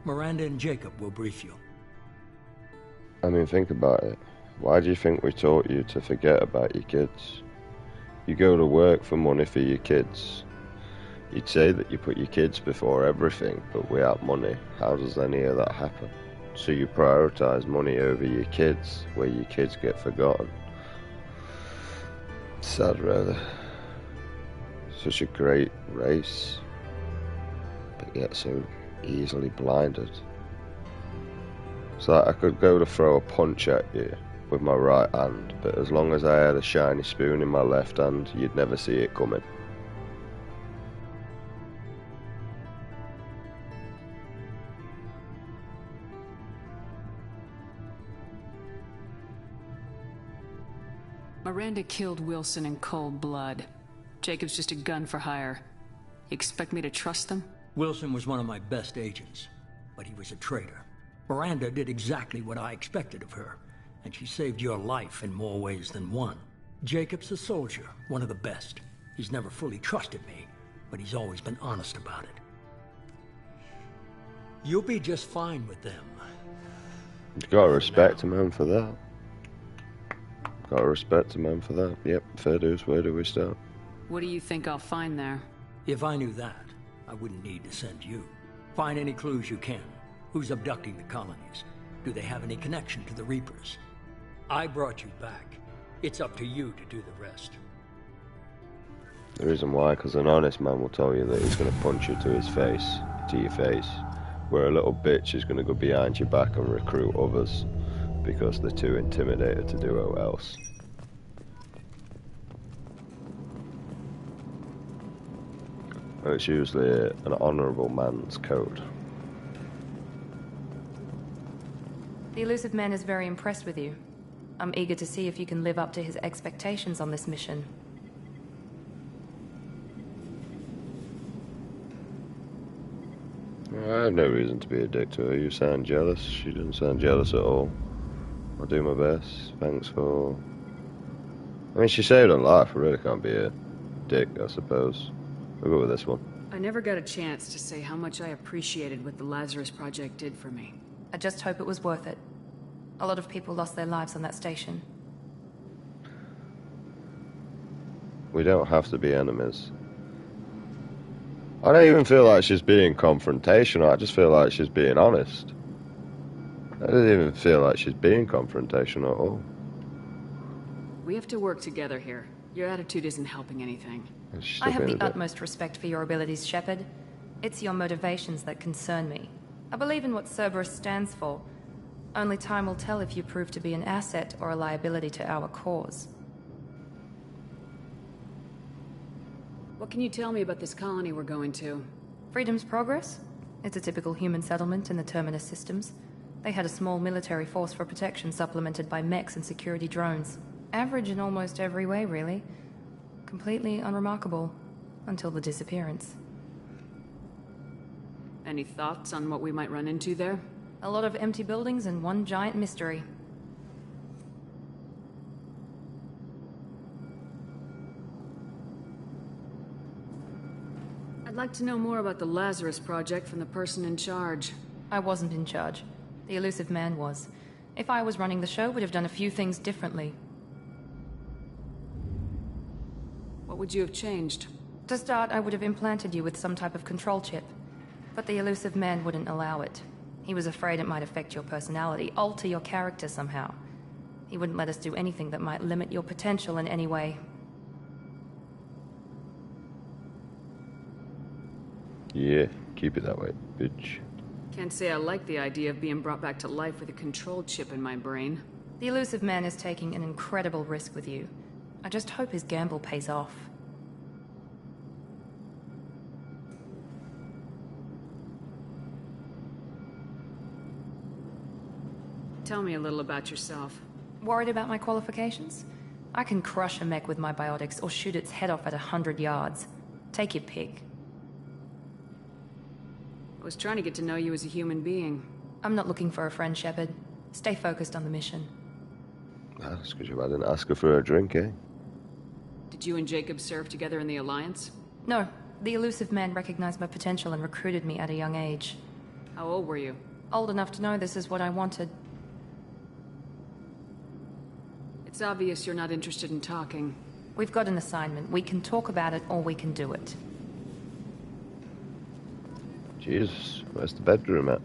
Miranda and Jacob will brief you.
I mean, think about it. Why do you think we taught you to forget about your kids? You go to work for money for your kids. You'd say that you put your kids before everything, but without money, how does any of that happen? So you prioritize money over your kids, where your kids get forgotten. Sad, really. Such a great race, but yet so easily blinded. It's like I could go to throw a punch at you with my right hand, but as long as I had a shiny spoon in my left hand, you'd never see it coming.
Miranda killed Wilson in cold blood. Jacob's just a gun for hire. You expect me to trust them?
Wilson was one of my best agents, but he was a traitor. Miranda did exactly what I expected of her, and she saved your life in more ways than one. Jacob's a soldier, one of the best. He's never fully trusted me, but he's always been honest about it. You'll be just fine with them.
You gotta respect a man for that. Gotta respect a man for that. Yep, fair dues. Where do we start?
What do you think I'll find there?
If I knew that, I wouldn't need to send you. Find any clues you can. Who's abducting the colonies? Do they have any connection to the Reapers? I brought you back. It's up to you to do the rest.
The reason why, because an honest man will tell you that he's gonna punch you to his face, to your face, where a little bitch is gonna go behind your back and recruit others because they're too intimidated to do else. And it's usually an honourable man's code.
The Illusive Man is very impressed with you. I'm eager to see if you can live up to his expectations on this mission.
I have no reason to be a dick to her. You sound jealous. She doesn't sound jealous at all. I'll do my best. Thanks for... I mean, she saved her life. I really can't be a dick, I suppose. We'll go with this one.
I never got a chance to say how much I appreciated what the Lazarus Project did for me.
I just hope it was worth it. A lot of people lost their lives on that station.
We don't have to be enemies. I don't even feel like she's being confrontational. I just feel like she's being honest. I don't even feel like she's being confrontational at all.
We have to work together here. Your attitude isn't helping anything.
I have the utmost respect for your abilities, Shepard. It's your motivations that concern me. I believe in what Cerberus stands for. Only time will tell if you prove to be an asset or a liability to our cause.
What can you tell me about this colony we're going to?
Freedom's Progress? It's a typical human settlement in the Terminus systems. They had a small military force for protection supplemented by mechs and security drones. Average in almost every way, really. Completely unremarkable. Until the disappearance.
Any thoughts on what we might run into there?
A lot of empty buildings and one giant mystery.
I'd like to know more about the Lazarus Project from the person in charge.
I wasn't in charge. The Elusive Man was. If I was running the show, we'd have done a few things differently.
What would you have changed?
To start, I would have implanted you with some type of control chip. But the Elusive Man wouldn't allow it. He was afraid it might affect your personality, alter your character somehow. He wouldn't let us do anything that might limit your potential in any way.
Yeah, keep it that way, bitch.
Can't say I like the idea of being brought back to life with a control chip in my brain.
The Elusive Man is taking an incredible risk with you. I just hope his gamble pays off.
Tell me a little about yourself.
Worried about my qualifications? I can crush a mech with my biotics or shoot its head off at 100 yards. Take your pick.
I was trying to get to know you as a human being.
I'm not looking for a friend, Shepard. Stay focused on the mission.
That's because you didn't ask her for a drink, eh?
Did you and Jacob serve together in the Alliance?
No. The Elusive Man recognized my potential and recruited me at a young age.
How old were you?
Old enough to know this is what I wanted.
It's obvious you're not interested in talking.
We've got an assignment. We can talk about it or we can do it.
Jesus, where's the bedroom at?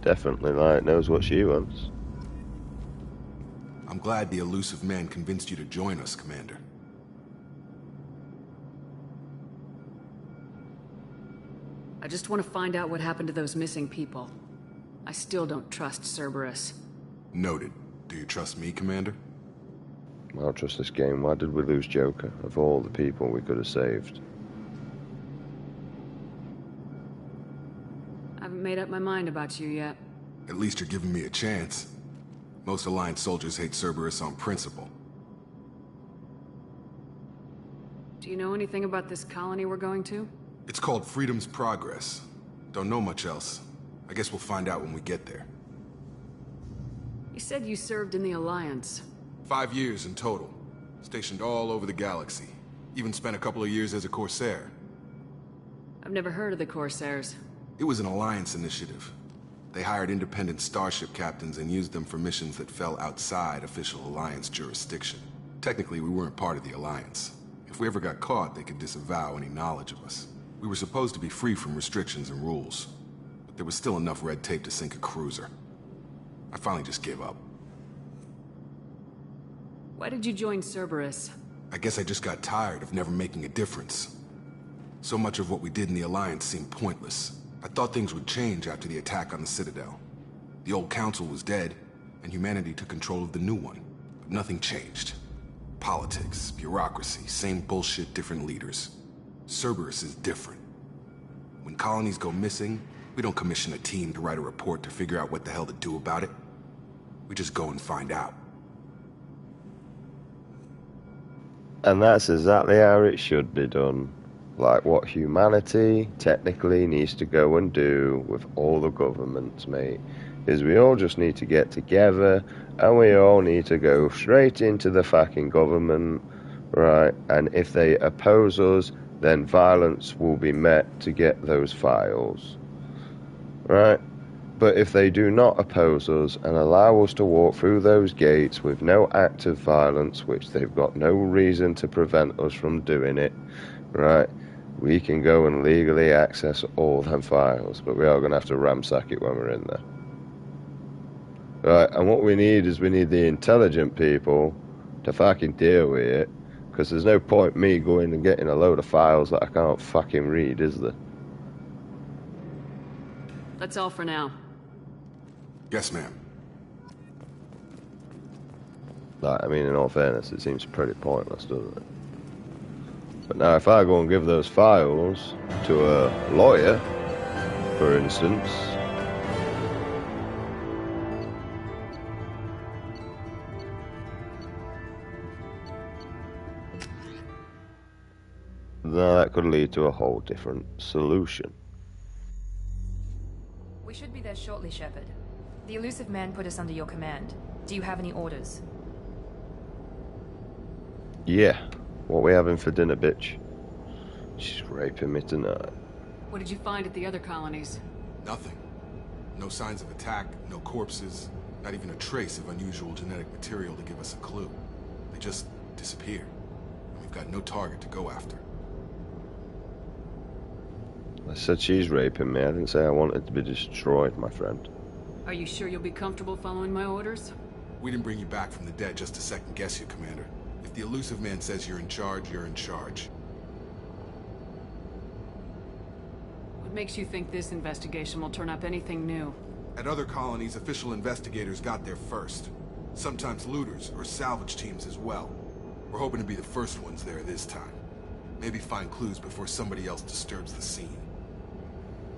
Definitely, knows what she wants.
I'm glad the Elusive Man convinced you to join us, Commander.
I just want to find out what happened to those missing people. I still don't trust Cerberus.
Noted. Do you trust me, Commander?
I don't trust this game. Why did we lose Joker? Of all the people we could have saved.
I haven't made up my mind about you yet.
At least you're giving me a chance. Most Alliance soldiers hate Cerberus on principle.
Do you know anything about this colony we're going to?
It's called Freedom's Progress. Don't know much else. I guess we'll find out when we get there.
You said you served in the Alliance.
5 years in total. Stationed all over the galaxy. Even spent a couple of years as a Corsair.
I've never heard of the Corsairs.
It was an Alliance initiative. They hired independent starship captains and used them for missions that fell outside official Alliance jurisdiction. Technically, we weren't part of the Alliance. If we ever got caught, they could disavow any knowledge of us. We were supposed to be free from restrictions and rules. But there was still enough red tape to sink a cruiser. I finally just gave up.
Why did you join Cerberus?
I guess I just got tired of never making a difference. So much of what we did in the Alliance seemed pointless. I thought things would change after the attack on the Citadel. The old council was dead, and humanity took control of the new one. But nothing changed. Politics, bureaucracy, same bullshit, different leaders. Cerberus is different. When colonies go missing, we don't commission a team to write a report to figure out what the hell to do about it. We just go and find out.
And that's exactly how it should be done. Like what humanity technically needs to go and do with all the governments, mate, is we all just need to get together and we all need to go straight into the fucking government, right? And if they oppose us, then violence will be met to get those files, right? But if they do not oppose us and allow us to walk through those gates with no act of violence, which they've got no reason to prevent us from doing it, right, we can go and legally access all them files, but we are going to have to ransack it when we're in there. Right, and what we need is we need the intelligent people to fucking deal with it, Because there's no point me going and getting a load of files that I can't fucking read, is there?
That's all for now.
Yes, ma'am.
Like, I mean, in all fairness, it seems pretty pointless, doesn't it? But now if I go and give those files to a lawyer, for instance, then that could lead to a whole different solution.
We should be there shortly, Shepard. The elusive man put us under your command. Do you have any orders?
Yeah. What we having for dinner, bitch? She's raping me tonight.
What did you find at the other colonies?
Nothing. No signs of attack, no corpses, not even a trace of unusual genetic material to give us a clue. They just disappeared. And we've got no target to go after.
I said she's raping me. I didn't say I wanted to be destroyed, my friend.
Are you sure you'll be comfortable following my orders?
We didn't bring you back from the dead just to second guess you, Commander. If the elusive man says you're in charge, you're in charge.
What makes you think this investigation will turn up anything new?
At other colonies, official investigators got there first. Sometimes looters or salvage teams as well. We're hoping to be the first ones there this time. Maybe find clues before somebody else disturbs the scene.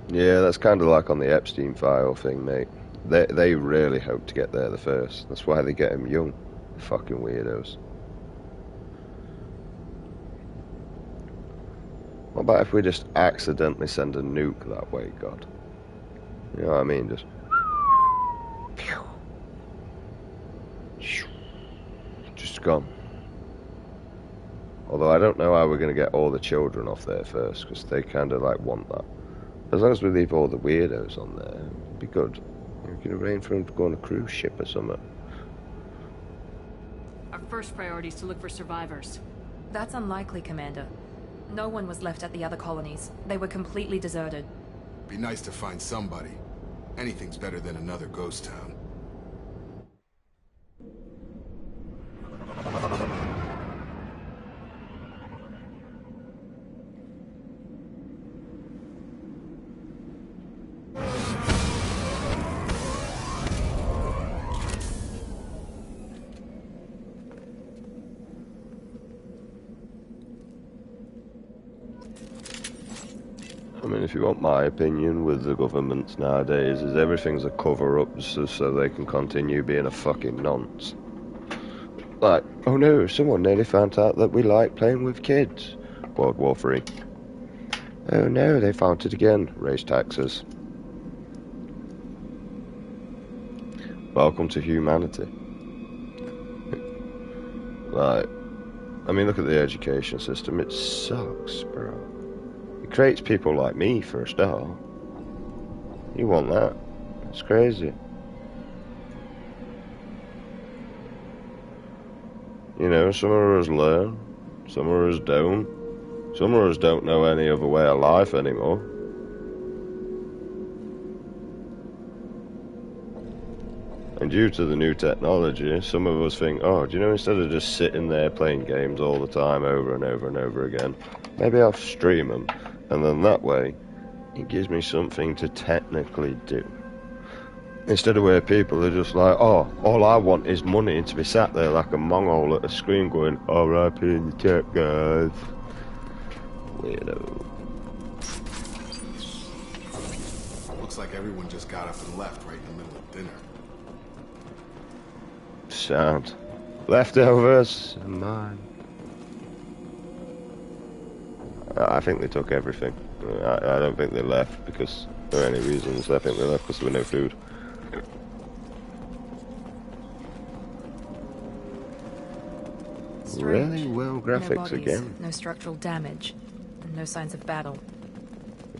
Yeah, that's kind of like on the Epstein file thing, mate. They really hope to get there the first. That's why they get them young. Fucking weirdos. What about if we just accidentally send a nuke that way, God? You know what I mean? Just gone. Although I don't know how we're going to get all the children off there first, because they kind of like want that. As long as we leave all the weirdos on there, it'd be good. We can arrange for them to go on a cruise ship or something.
Our first priority is to look for survivors.
That's unlikely, Commander. No one was left at the other colonies. They were completely deserted.
Be nice to find somebody. Anything's better than another ghost town.
I mean, if you want my opinion with the governments nowadays, is everything's a cover-up so they can continue being a fucking nonce. Like, oh no, someone nearly found out that we like playing with kids. World War III. Oh no, they found it again. Raise taxes. Welcome to humanity. Like, I mean, look at the education system. It sucks, bro. It creates people like me, for a start. You want that? It's crazy. You know, some of us learn, some of us don't. Some of us don't know any other way of life anymore. And due to the new technology, some of us think, oh, do you know, instead of just sitting there playing games all the time over and over and over again, maybe I'll stream them. And then that way, it gives me something to technically do. Instead of where people are just like, oh, all I want is money, and to be sat there like a mongol at a screen going, R.I.P. in the chat, guys. Weirdo.
Looks like everyone just got up and left right in the middle of dinner.
Sound. Leftovers and mine. I think they took everything. I don't think they left because for any reasons. I think they left because there was no food.
Strange.
Really well graphics
no bodies,
again.
No structural damage, and no signs of battle.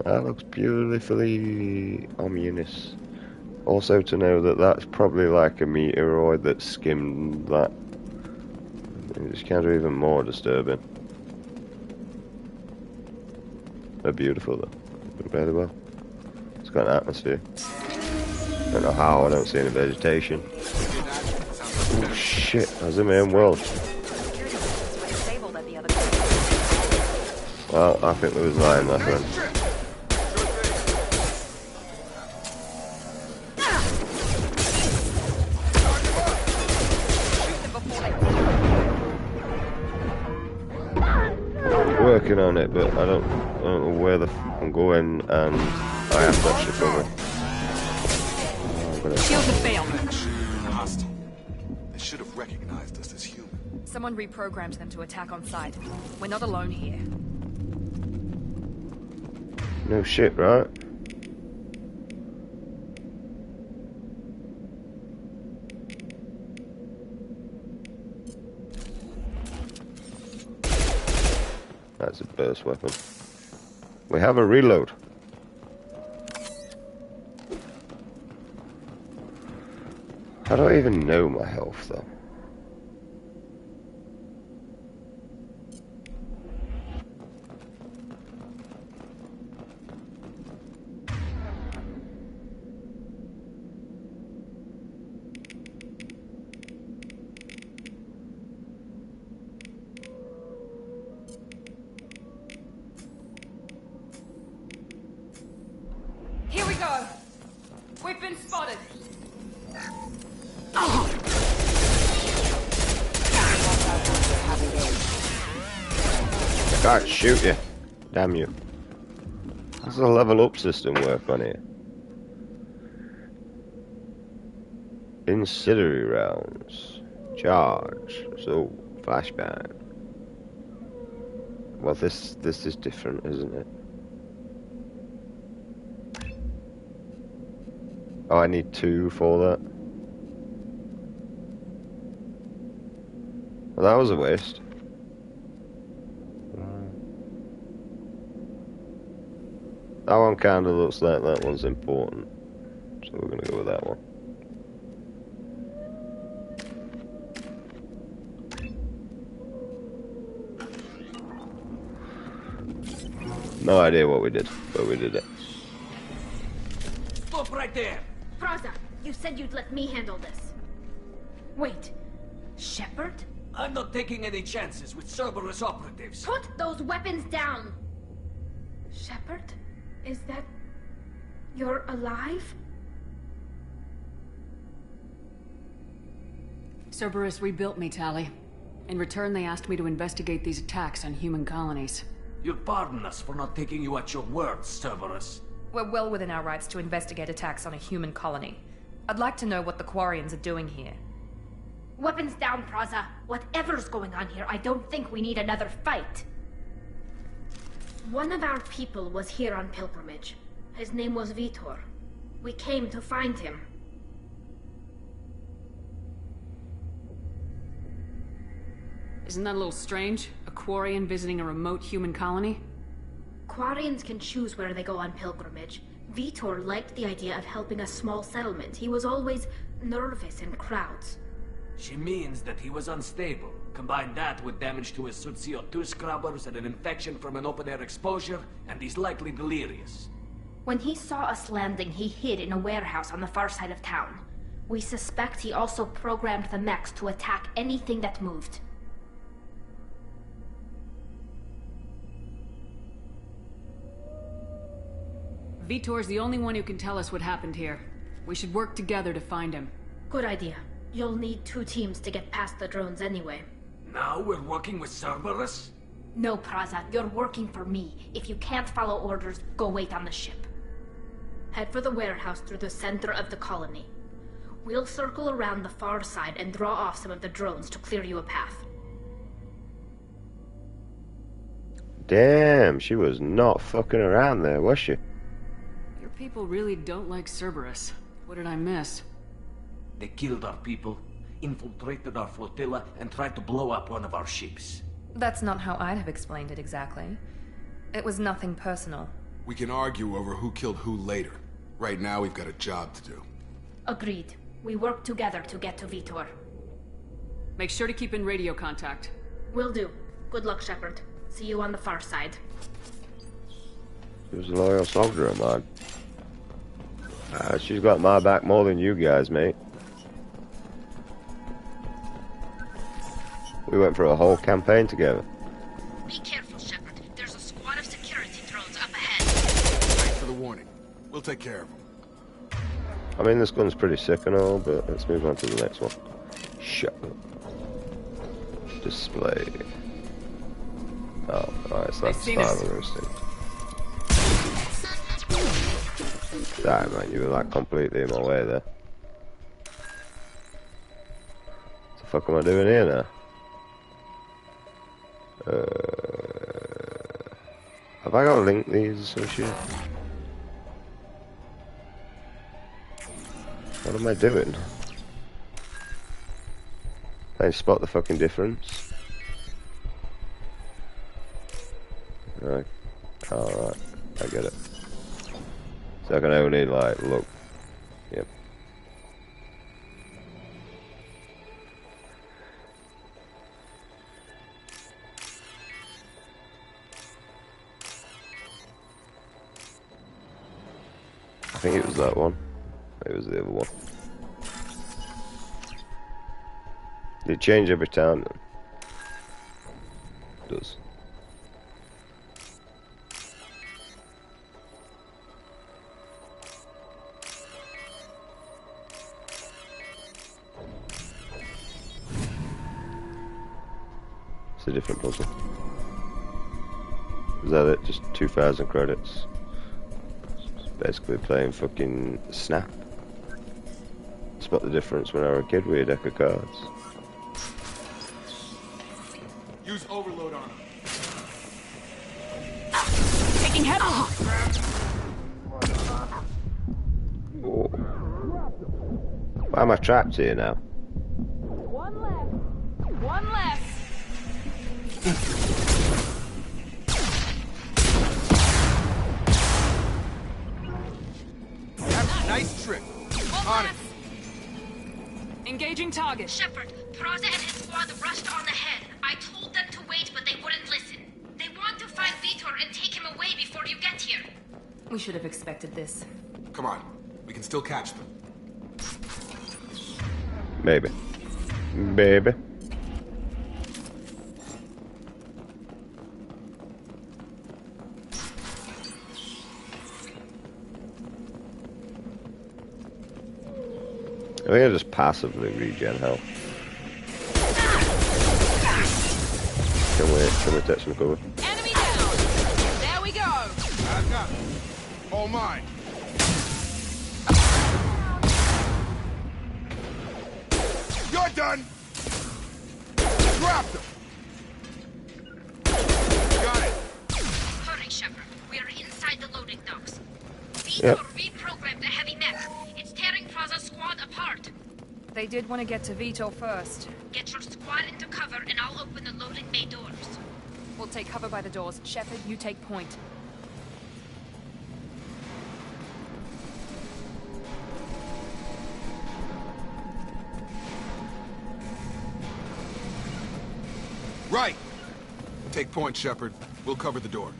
That looks beautifully ominous. Also to know that that's probably like a meteoroid that skimmed that. It's kind of even more disturbing. They're beautiful though. They're really well. It's got an atmosphere. I don't know how, I don't see any vegetation. Oh shit, I was in my own world.
Disabled at the
Well, I think there was lying, my friend. Working on it, but I don't know where the f I'm going, and I have to actually cover.
Shields have failed.
Hostile. They should have recognized us as human.
Someone reprogrammed them to attack on sight. We're not alone here.
No shit, right? That's a burst weapon. We have a reload. How do I even know my health, though?
Here we go. We've been spotted.
I can't shoot you. Damn you. How does the level up system work on here? Incendiary rounds. Charge. So, flashbang. Well, this is different, isn't it? Oh, I need 2 for that. Well, that was a waste. That one kind of looks like that one's important. So we're going to go with that one. No idea what we did, but we did it.
Stop right there!
Praza, you said you'd let me handle this. Wait, Shepard?
I'm not taking any chances with Cerberus operatives.
Put those weapons down! Shepard? Is that... you're alive?
Cerberus rebuilt me, Tali. In return, they asked me to investigate these attacks on human colonies.
You'll pardon us for not taking you at your word, Cerberus.
We're well within our rights to investigate attacks on a human colony. I'd like to know what the Quarians are doing here.
Weapons down, Praza. Whatever's going on here, I don't think we need another fight. One of our people was here on pilgrimage. His name was Vitor. We came to find him.
Isn't that a little strange? A Quarian visiting a remote human colony?
Quarians can choose where they go on pilgrimage. Vitor liked the idea of helping a small settlement. He was always nervous in crowds.
She means that he was unstable. Combine that with damage to his CO2 scrubbers and an infection from an open-air exposure, and he's likely delirious.
When he saw us landing, he hid in a warehouse on the far side of town. We suspect he also programmed the mechs to attack anything that moved.
Vitor's the only one who can tell us what happened here. We should work together to find him.
Good idea. You'll need 2 teams to get past the drones anyway.
Now we're working with Cerberus?
No, Praza, you're working for me. If you can't follow orders, go wait on the ship. Head for the warehouse through the center of the colony. We'll circle around the far side and draw off some of the drones to clear you a path.
Damn, she was not fucking around there, was she?
Your people really don't like Cerberus. What did I miss?
They killed our people, infiltrated our flotilla, and tried to blow up one of our ships.
That's not how I'd have explained it exactly. It was nothing personal.
We can argue over who killed who later. Right now, we've got a job to do.
Agreed. We work together to get to Vitor.
Make sure to keep in radio contact.
Will do. Good luck, Shepard. See you on the far side.
She was a loyal soldier of mine. She's got my back more than you guys, mate. We went for a whole campaign together.
Be careful, Shepard. There's a squad
We'll take care of him.
I mean, this gun's pretty sick and all, but let's move on to the next one. Shut up. Display. Oh, alright, so that's survival instinct. Damn, man, you were like completely in my way there. What the fuck am I doing here now? Have I got to link these or some shit? What am I doing? Can I spot the fucking difference? Right. Alright, I get it. So I can only like look. Yep. I think it was that one. It was the other one. Did it change every time then? It does. It's a different puzzle. Is that it? Just 2,000 credits. Basically playing fucking Snap. Spot the difference when I was a kid with a deck of cards.
Use overload on him.
Taking head off.
Oh. Why am I trapped here now?
One left. One left.
Nice trick.
On it. Engaging target.
Shepard, Praza and his squad rushed on ahead. I told them to wait, but they wouldn't listen. They want to find Vitor and take him away before you get here.
We should have expected this.
Come on. We can still catch them.
Maybe. Baby. I think I just passively regen health. Can we take some cover?
Enemy down. There we go.
I've got it. All mine. You're done. Drop them. Got it.
Hurry, Shepard. We are inside the loading docks. Vitor
Yep.
reprogrammed the heavy mech. It's tearing Praza's squad apart.
They did want to get to Vitor first.
Get your squad into cover and I'll open the loading bay doors.
We'll take cover by the doors. Shepard, you take point.
Right. Take point, Shepard. We'll cover the door.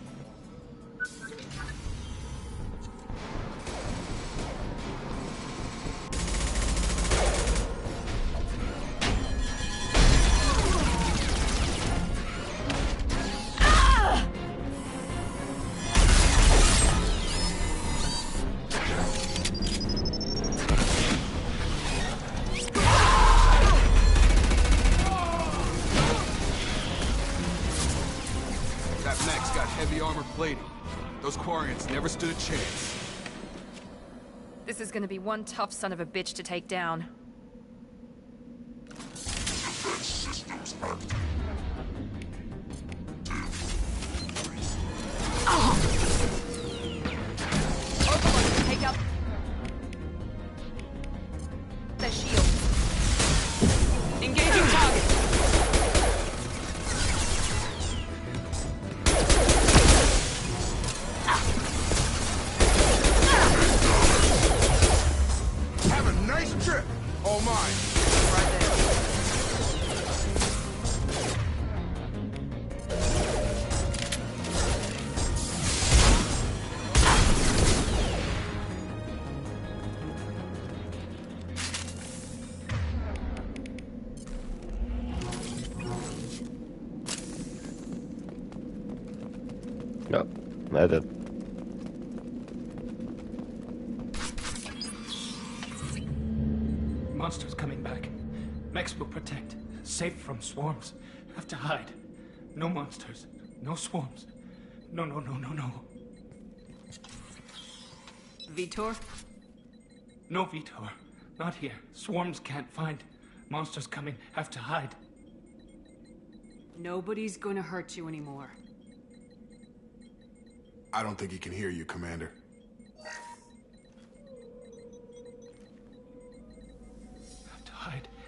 Those Quarians never stood a chance.
This is gonna be one tough son of a bitch to take down. Overload, take up the shield. Engaging target.
Have a nice trip. All mine.
Right there.
No, I did.
Monsters coming back. Mechs will protect. Safe from swarms. Have to hide. No monsters. No swarms. No.
Vitor?
No, Vitor. Not here. Swarms can't find. Monsters coming. Have to hide.
Nobody's gonna hurt you anymore.
I don't think he can hear you, Commander.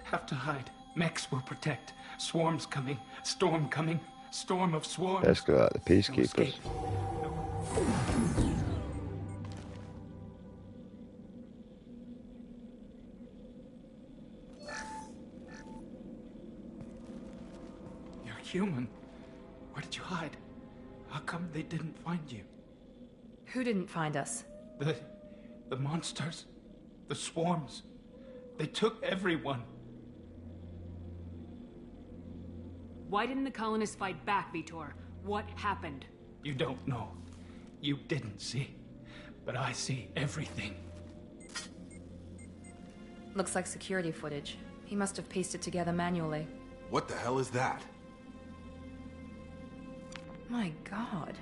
Have to hide. Mechs will protect. Swarms coming. Storm coming. Storm of swarms.
Basically like the Peacekeepers.
You're human. Where did you hide? How come they didn't find you?
Who didn't find us?
The monsters. The swarms. They took everyone.
Why didn't the colonists fight back, Vitor? What happened?
You don't know. You didn't see. But I see everything.
Looks like security footage. He must have pieced it together manually.
What the hell is that?
My god.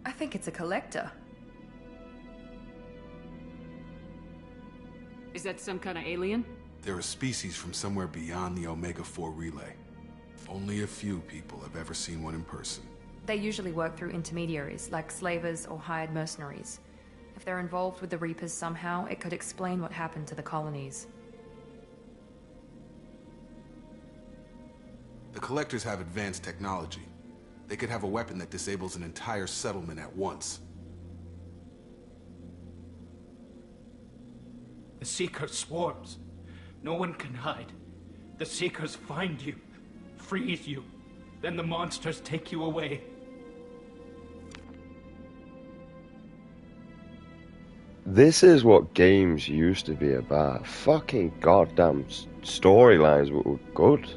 I think it's a collector.
Is that some kind of alien?
They're a species from somewhere beyond the Omega-4 relay. Only a few people have ever seen one in person.
They usually work through intermediaries, like slavers or hired mercenaries. If they're involved with the Reapers somehow, it could explain what happened to the colonies.
The Collectors have advanced technology. They could have a weapon that disables an entire settlement at once.
The Seeker swarms. No one can hide. The Seekers find you, freeze you. Then the monsters take you away.
This is what games used to be about. Fucking goddamn storylines were good.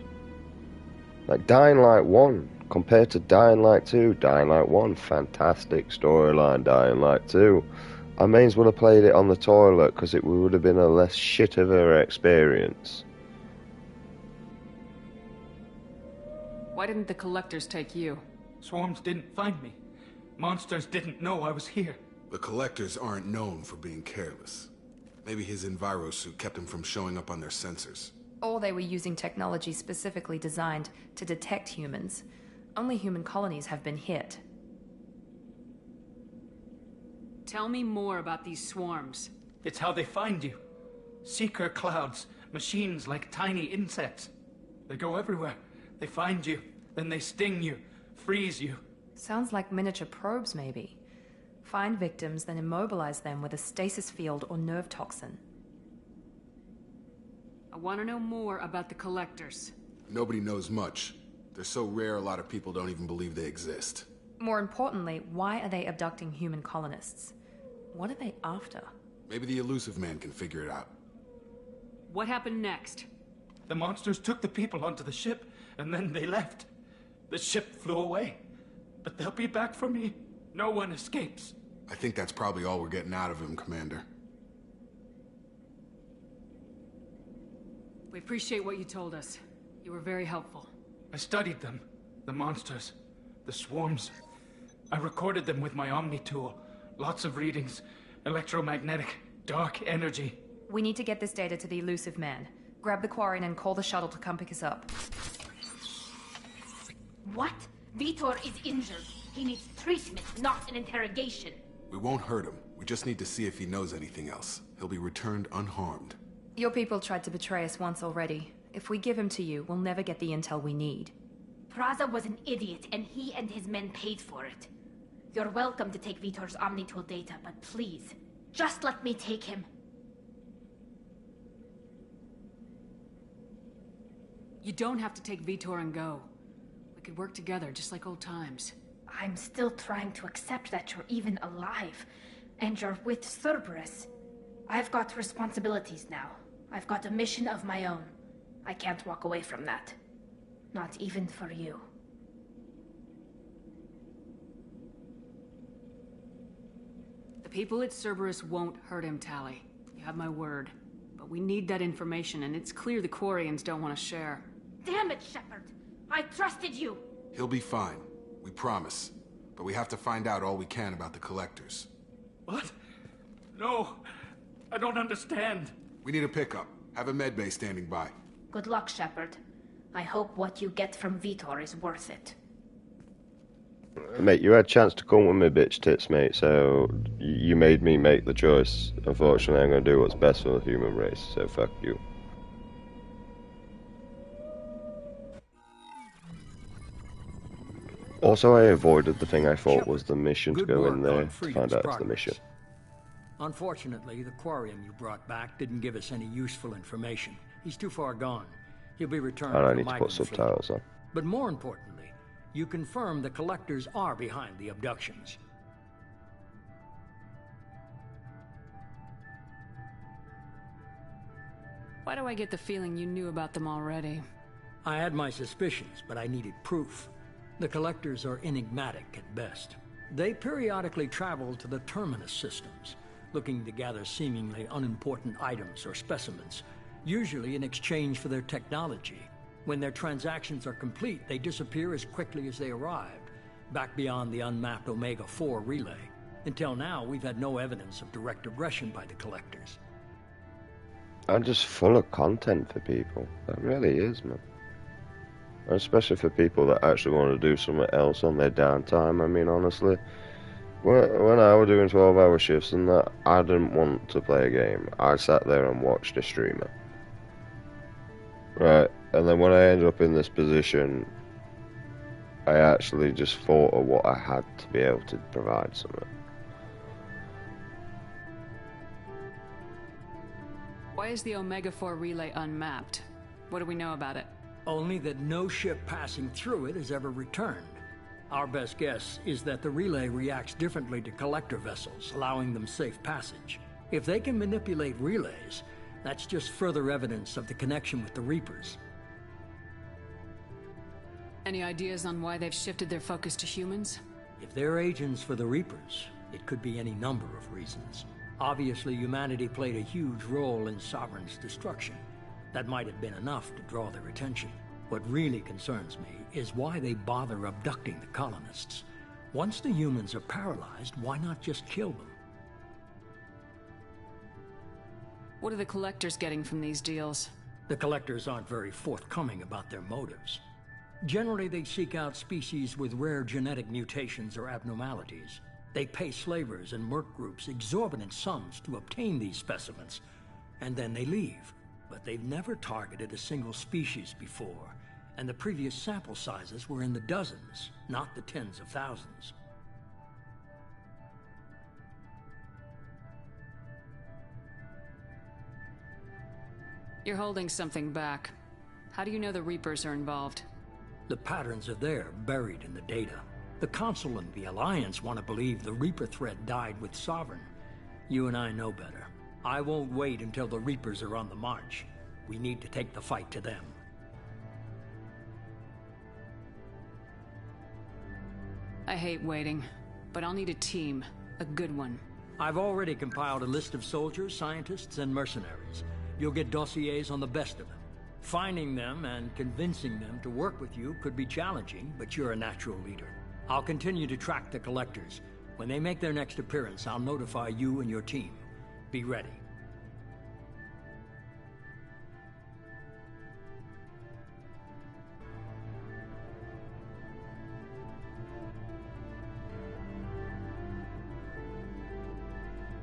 Like Dying Light 1 compared to Dying Light 2. Dying Light 1, fantastic storyline. Dying Light 2, I may as well have played it on the toilet because it would have been a less shit of an experience.
Why didn't the Collectors take you?
Swarms didn't find me. Monsters didn't know I was here.
The Collectors aren't known for being careless. Maybe his envirosuit kept him from showing up on their sensors.
Or they were using technology specifically designed to detect humans. Only human colonies have been hit.
Tell me more about these swarms.
It's how they find you. Seeker clouds, machines like tiny insects. They go everywhere. They find you, then they sting you, freeze you.
Sounds like miniature probes, maybe. Find victims, then immobilize them with a stasis field or nerve toxin.
I want to know more about the Collectors.
Nobody knows much. They're so rare, a lot of people don't even believe they exist.
More importantly, why are they abducting human colonists? What are they after?
Maybe the Elusive Man can figure it out.
What happened next?
The monsters took the people onto the ship, and then they left. The ship flew away. But they'll be back for me. No one escapes.
I think that's probably all we're getting out of him, Commander.
We appreciate what you told us. You were very helpful.
I studied them. The monsters. The swarms. I recorded them with my Omni tool. Lots of readings. Electromagnetic. Dark energy.
We need to get this data to the Elusive Man. Grab the Quarian and call the shuttle to come pick us up.
What? Vitor is injured. He needs treatment, not an interrogation.
We won't hurt him. We just need to see if he knows anything else. He'll be returned unharmed.
Your people tried to betray us once already. If we give him to you, we'll never get the intel we need.
Praza was an idiot, and he and his men paid for it. You're welcome to take Vitor's Omnitool data, but please, just let me take him.
You don't have to take Vitor and go. We could work together, just like old times.
I'm still trying to accept that you're even alive, and you're with Cerberus. I've got responsibilities now. I've got a mission of my own. I can't walk away from that. Not even for you.
The people at Cerberus won't hurt him, Tali. You have my word. But we need that information, and it's clear the Quarians don't want to share.
Damn it, Shepard! I trusted you!
He'll be fine. We promise. But we have to find out all we can about the Collectors.
What? No, I don't understand.
We need a pickup. Have a medbay standing by.
Good luck, Shepard. I hope what you get from Vitor is worth it.
Mate, you had a chance to come with me, bitch tits, mate, so you made me make the choice. Unfortunately, I'm going to do what's best for the human race, so fuck you. Also, I avoided the thing I thought was the mission to go in there to find out it's the mission.
Unfortunately, the Quarian you brought back didn't give us any useful information. He's too far gone. He'll be returned.
And I need to put subtitles on.
But more importantly, you confirm the Collectors are behind the abductions.
Why do I get the feeling you knew about them already?
I had my suspicions, but I needed proof. The Collectors are enigmatic at best. They periodically travel to the Terminus systems, looking to gather seemingly unimportant items or specimens, usually in exchange for their technology. When their transactions are complete, they disappear as quickly as they arrived, back beyond the unmapped Omega-4 relay. Until now, we've had no evidence of direct aggression by the Collectors.
I'm just full of content for people. That really is, man. Especially for people that actually want to do something else on their downtime. I mean, honestly, when I was doing 12-hour shifts and that, I didn't want to play a game. I sat there and watched a streamer. Right, and then when I ended up in this position, I actually just thought of what I had to be able to provide something.
Why is the Omega-4 relay unmapped? What do we know about it?
Only that no ship passing through it has ever returned. Our best guess is that the relay reacts differently to Collector vessels, allowing them safe passage. If they can manipulate relays, that's just further evidence of the connection with the Reapers.
Any ideas on why they've shifted their focus to humans?
If they're agents for the Reapers, it could be any number of reasons. Obviously, humanity played a huge role in Sovereign's destruction. That might have been enough to draw their attention. What really concerns me is why they bother abducting the colonists. Once the humans are paralyzed, why not just kill them?
What are the Collectors getting from these deals?
The Collectors aren't very forthcoming about their motives. Generally, they seek out species with rare genetic mutations or abnormalities. They pay slavers and merc groups exorbitant sums to obtain these specimens, and then they leave. But they've never targeted a single species before, and the previous sample sizes were in the dozens, not the tens of thousands.
You're holding something back. How do you know the Reapers are involved?
The patterns are there, buried in the data. The Council and the Alliance want to believe the Reaper threat died with Sovereign. You and I know better. I won't wait until the Reapers are on the march. We need to take the fight to them.
I hate waiting, but I'll need a team. A good one.
I've already compiled a list of soldiers, scientists, and mercenaries. You'll get dossiers on the best of them. Finding them and convincing them to work with you could be challenging, but you're a natural leader. I'll continue to track the Collectors. When they make their next appearance, I'll notify you and your team. Be ready.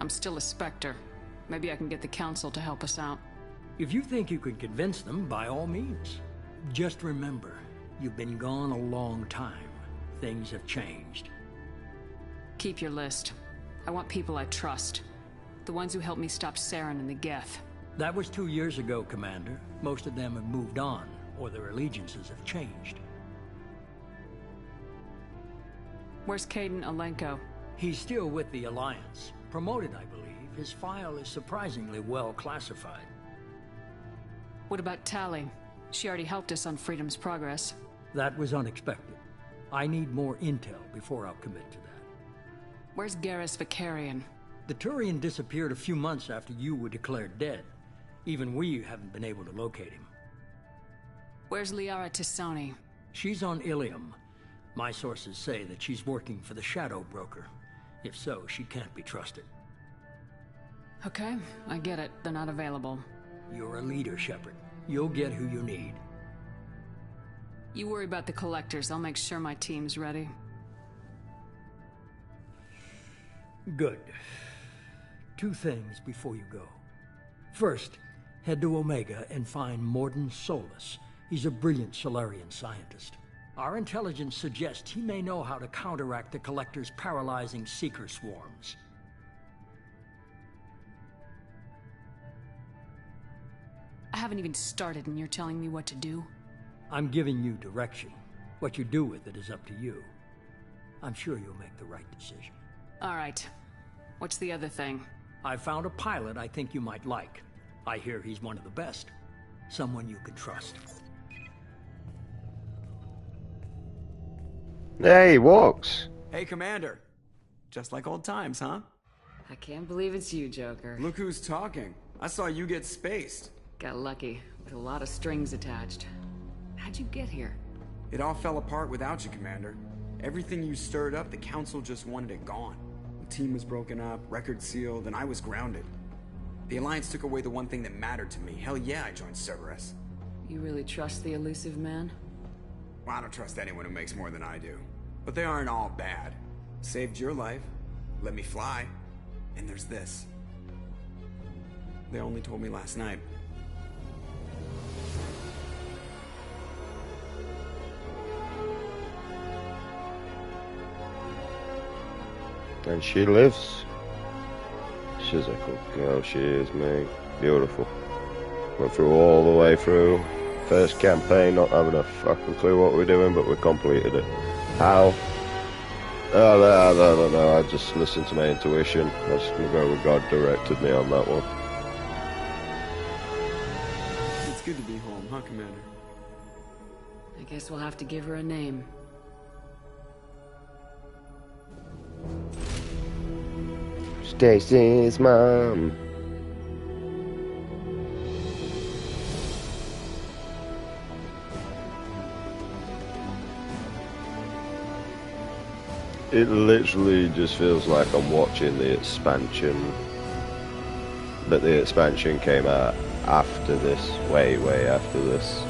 I'm still a Spectre. Maybe I can get the Council to help us out.
If you think you can convince them, by all means. Just remember, you've been gone a long time. Things have changed.
Keep your list. I want people I trust. The ones who helped me stop Saren and the Geth.
That was 2 years ago, Commander. Most of them have moved on, or their allegiances have changed.
Where's Kaidan Alenko?
He's still with the Alliance. Promoted, I believe. His file is surprisingly well classified.
What about Tali? She already helped us on Freedom's Progress.
That was unexpected. I need more intel before I'll commit to that.
Where's Garrus Vakarian?
The Turian disappeared a few months after you were declared dead. Even we haven't been able to locate him.
Where's Liara T'Soni?
She's on Ilium. My sources say that she's working for the Shadow Broker. If so, she can't be trusted.
Okay, I get it. They're not available.
You're a leader, Shepard. You'll get who you need.
You worry about the collectors. I'll make sure my team's ready.
Good. 2 things before you go. First, head to Omega and find Mordin Solus. He's a brilliant Solarian scientist. Our intelligence suggests he may know how to counteract the Collector's paralyzing Seeker swarms.
I haven't even started and you're telling me what to do?
I'm giving you direction. What you do with it is up to you. I'm sure you'll make the right decision.
All right. What's the other thing?
I found a pilot I think you might like. I hear he's one of the best. Someone you can trust.
Hey, Walks.
Hey, Commander. Just like old times, huh?
I can't believe it's you, Joker.
Look who's talking. I saw you get spaced.
Got lucky, with a lot of strings attached. How'd you get here?
It all fell apart without you, Commander. Everything you stirred up, the Council just wanted it gone. The team was broken up, record sealed, and I was grounded. The Alliance took away the one thing that mattered to me. Hell yeah, I joined Cerberus.
You really trust the elusive man?
Well, I don't trust anyone who makes more than I do. But they aren't all bad. Saved your life, let me fly, and there's this. They only told me last night.
And she lives. She's a good girl, she is, mate. Beautiful. Went through all the way through. First campaign, not having a fucking clue what we're doing, but we completed it. How? Oh, no. I just listened to my intuition. I was just gonna go where God directed me on that one.
It's good to be home, huh, Commander?
I guess we'll have to give her a name.
Stacy's mom. It literally just feels like I'm watching the expansion, but the expansion came out after this, way after this.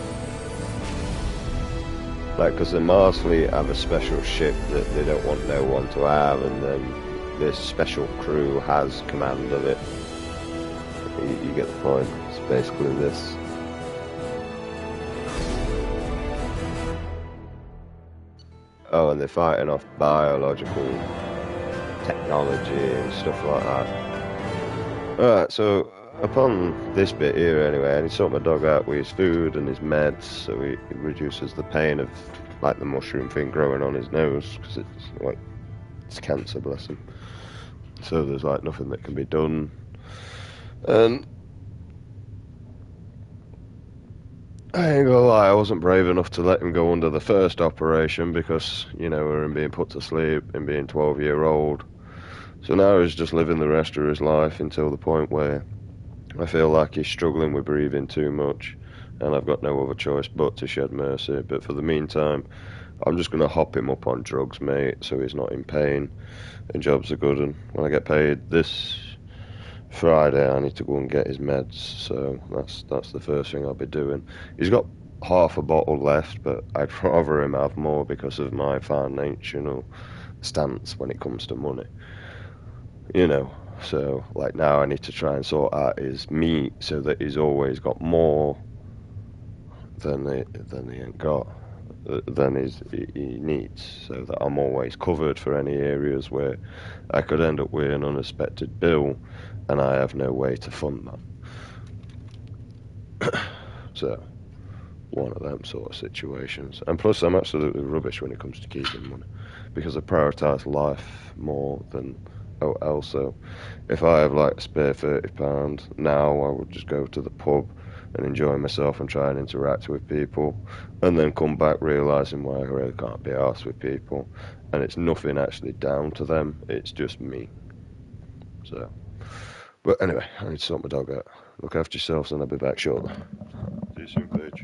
Like, because the Mars fleet have a special ship that they don't want no one to have, and then this special crew has command of it. You get the point. It's basically this. Oh, and they're fighting off biological technology and stuff like that. Alright, so upon this bit here anyway, I need to sort my dog out with his food and his meds, so it reduces the pain of, like, the mushroom thing growing on his nose, because it's, like, it's cancer, bless him. So there's, like, nothing that can be done. And I ain't gonna lie, I wasn't brave enough to let him go under the first operation because, you know, of him being put to sleep and being 12-year-old. So now he's just living the rest of his life until the point where I feel like he's struggling with breathing too much, and I've got no other choice but to shed mercy. But for the meantime, I'm just going to hop him up on drugs, mate, so he's not in pain, and jobs are good. And when I get paid this Friday, I need to go and get his meds, so that's the first thing I'll be doing. He's got half a bottle left, but I'd rather him have more because of my financial stance when it comes to money. You know, so, like, now I need to try and sort out his meat so that he's always got more than he ain't got, than he needs, so that I'm always covered for any areas where I could end up with an unexpected bill and I have no way to fund that. So, one of them sort of situations. And plus, I'm absolutely rubbish when it comes to keeping money, because I prioritise life more than else. So, if I have, like, a spare £30, now I would just go to the pub and enjoy myself and try and interact with people, and then come back realising why I really can't be arsed with people, and it's nothing actually down to them, it's just me. So, but anyway, I need to sort my dog out. Look after yourselves and I'll be back shortly. See you soon, Paige.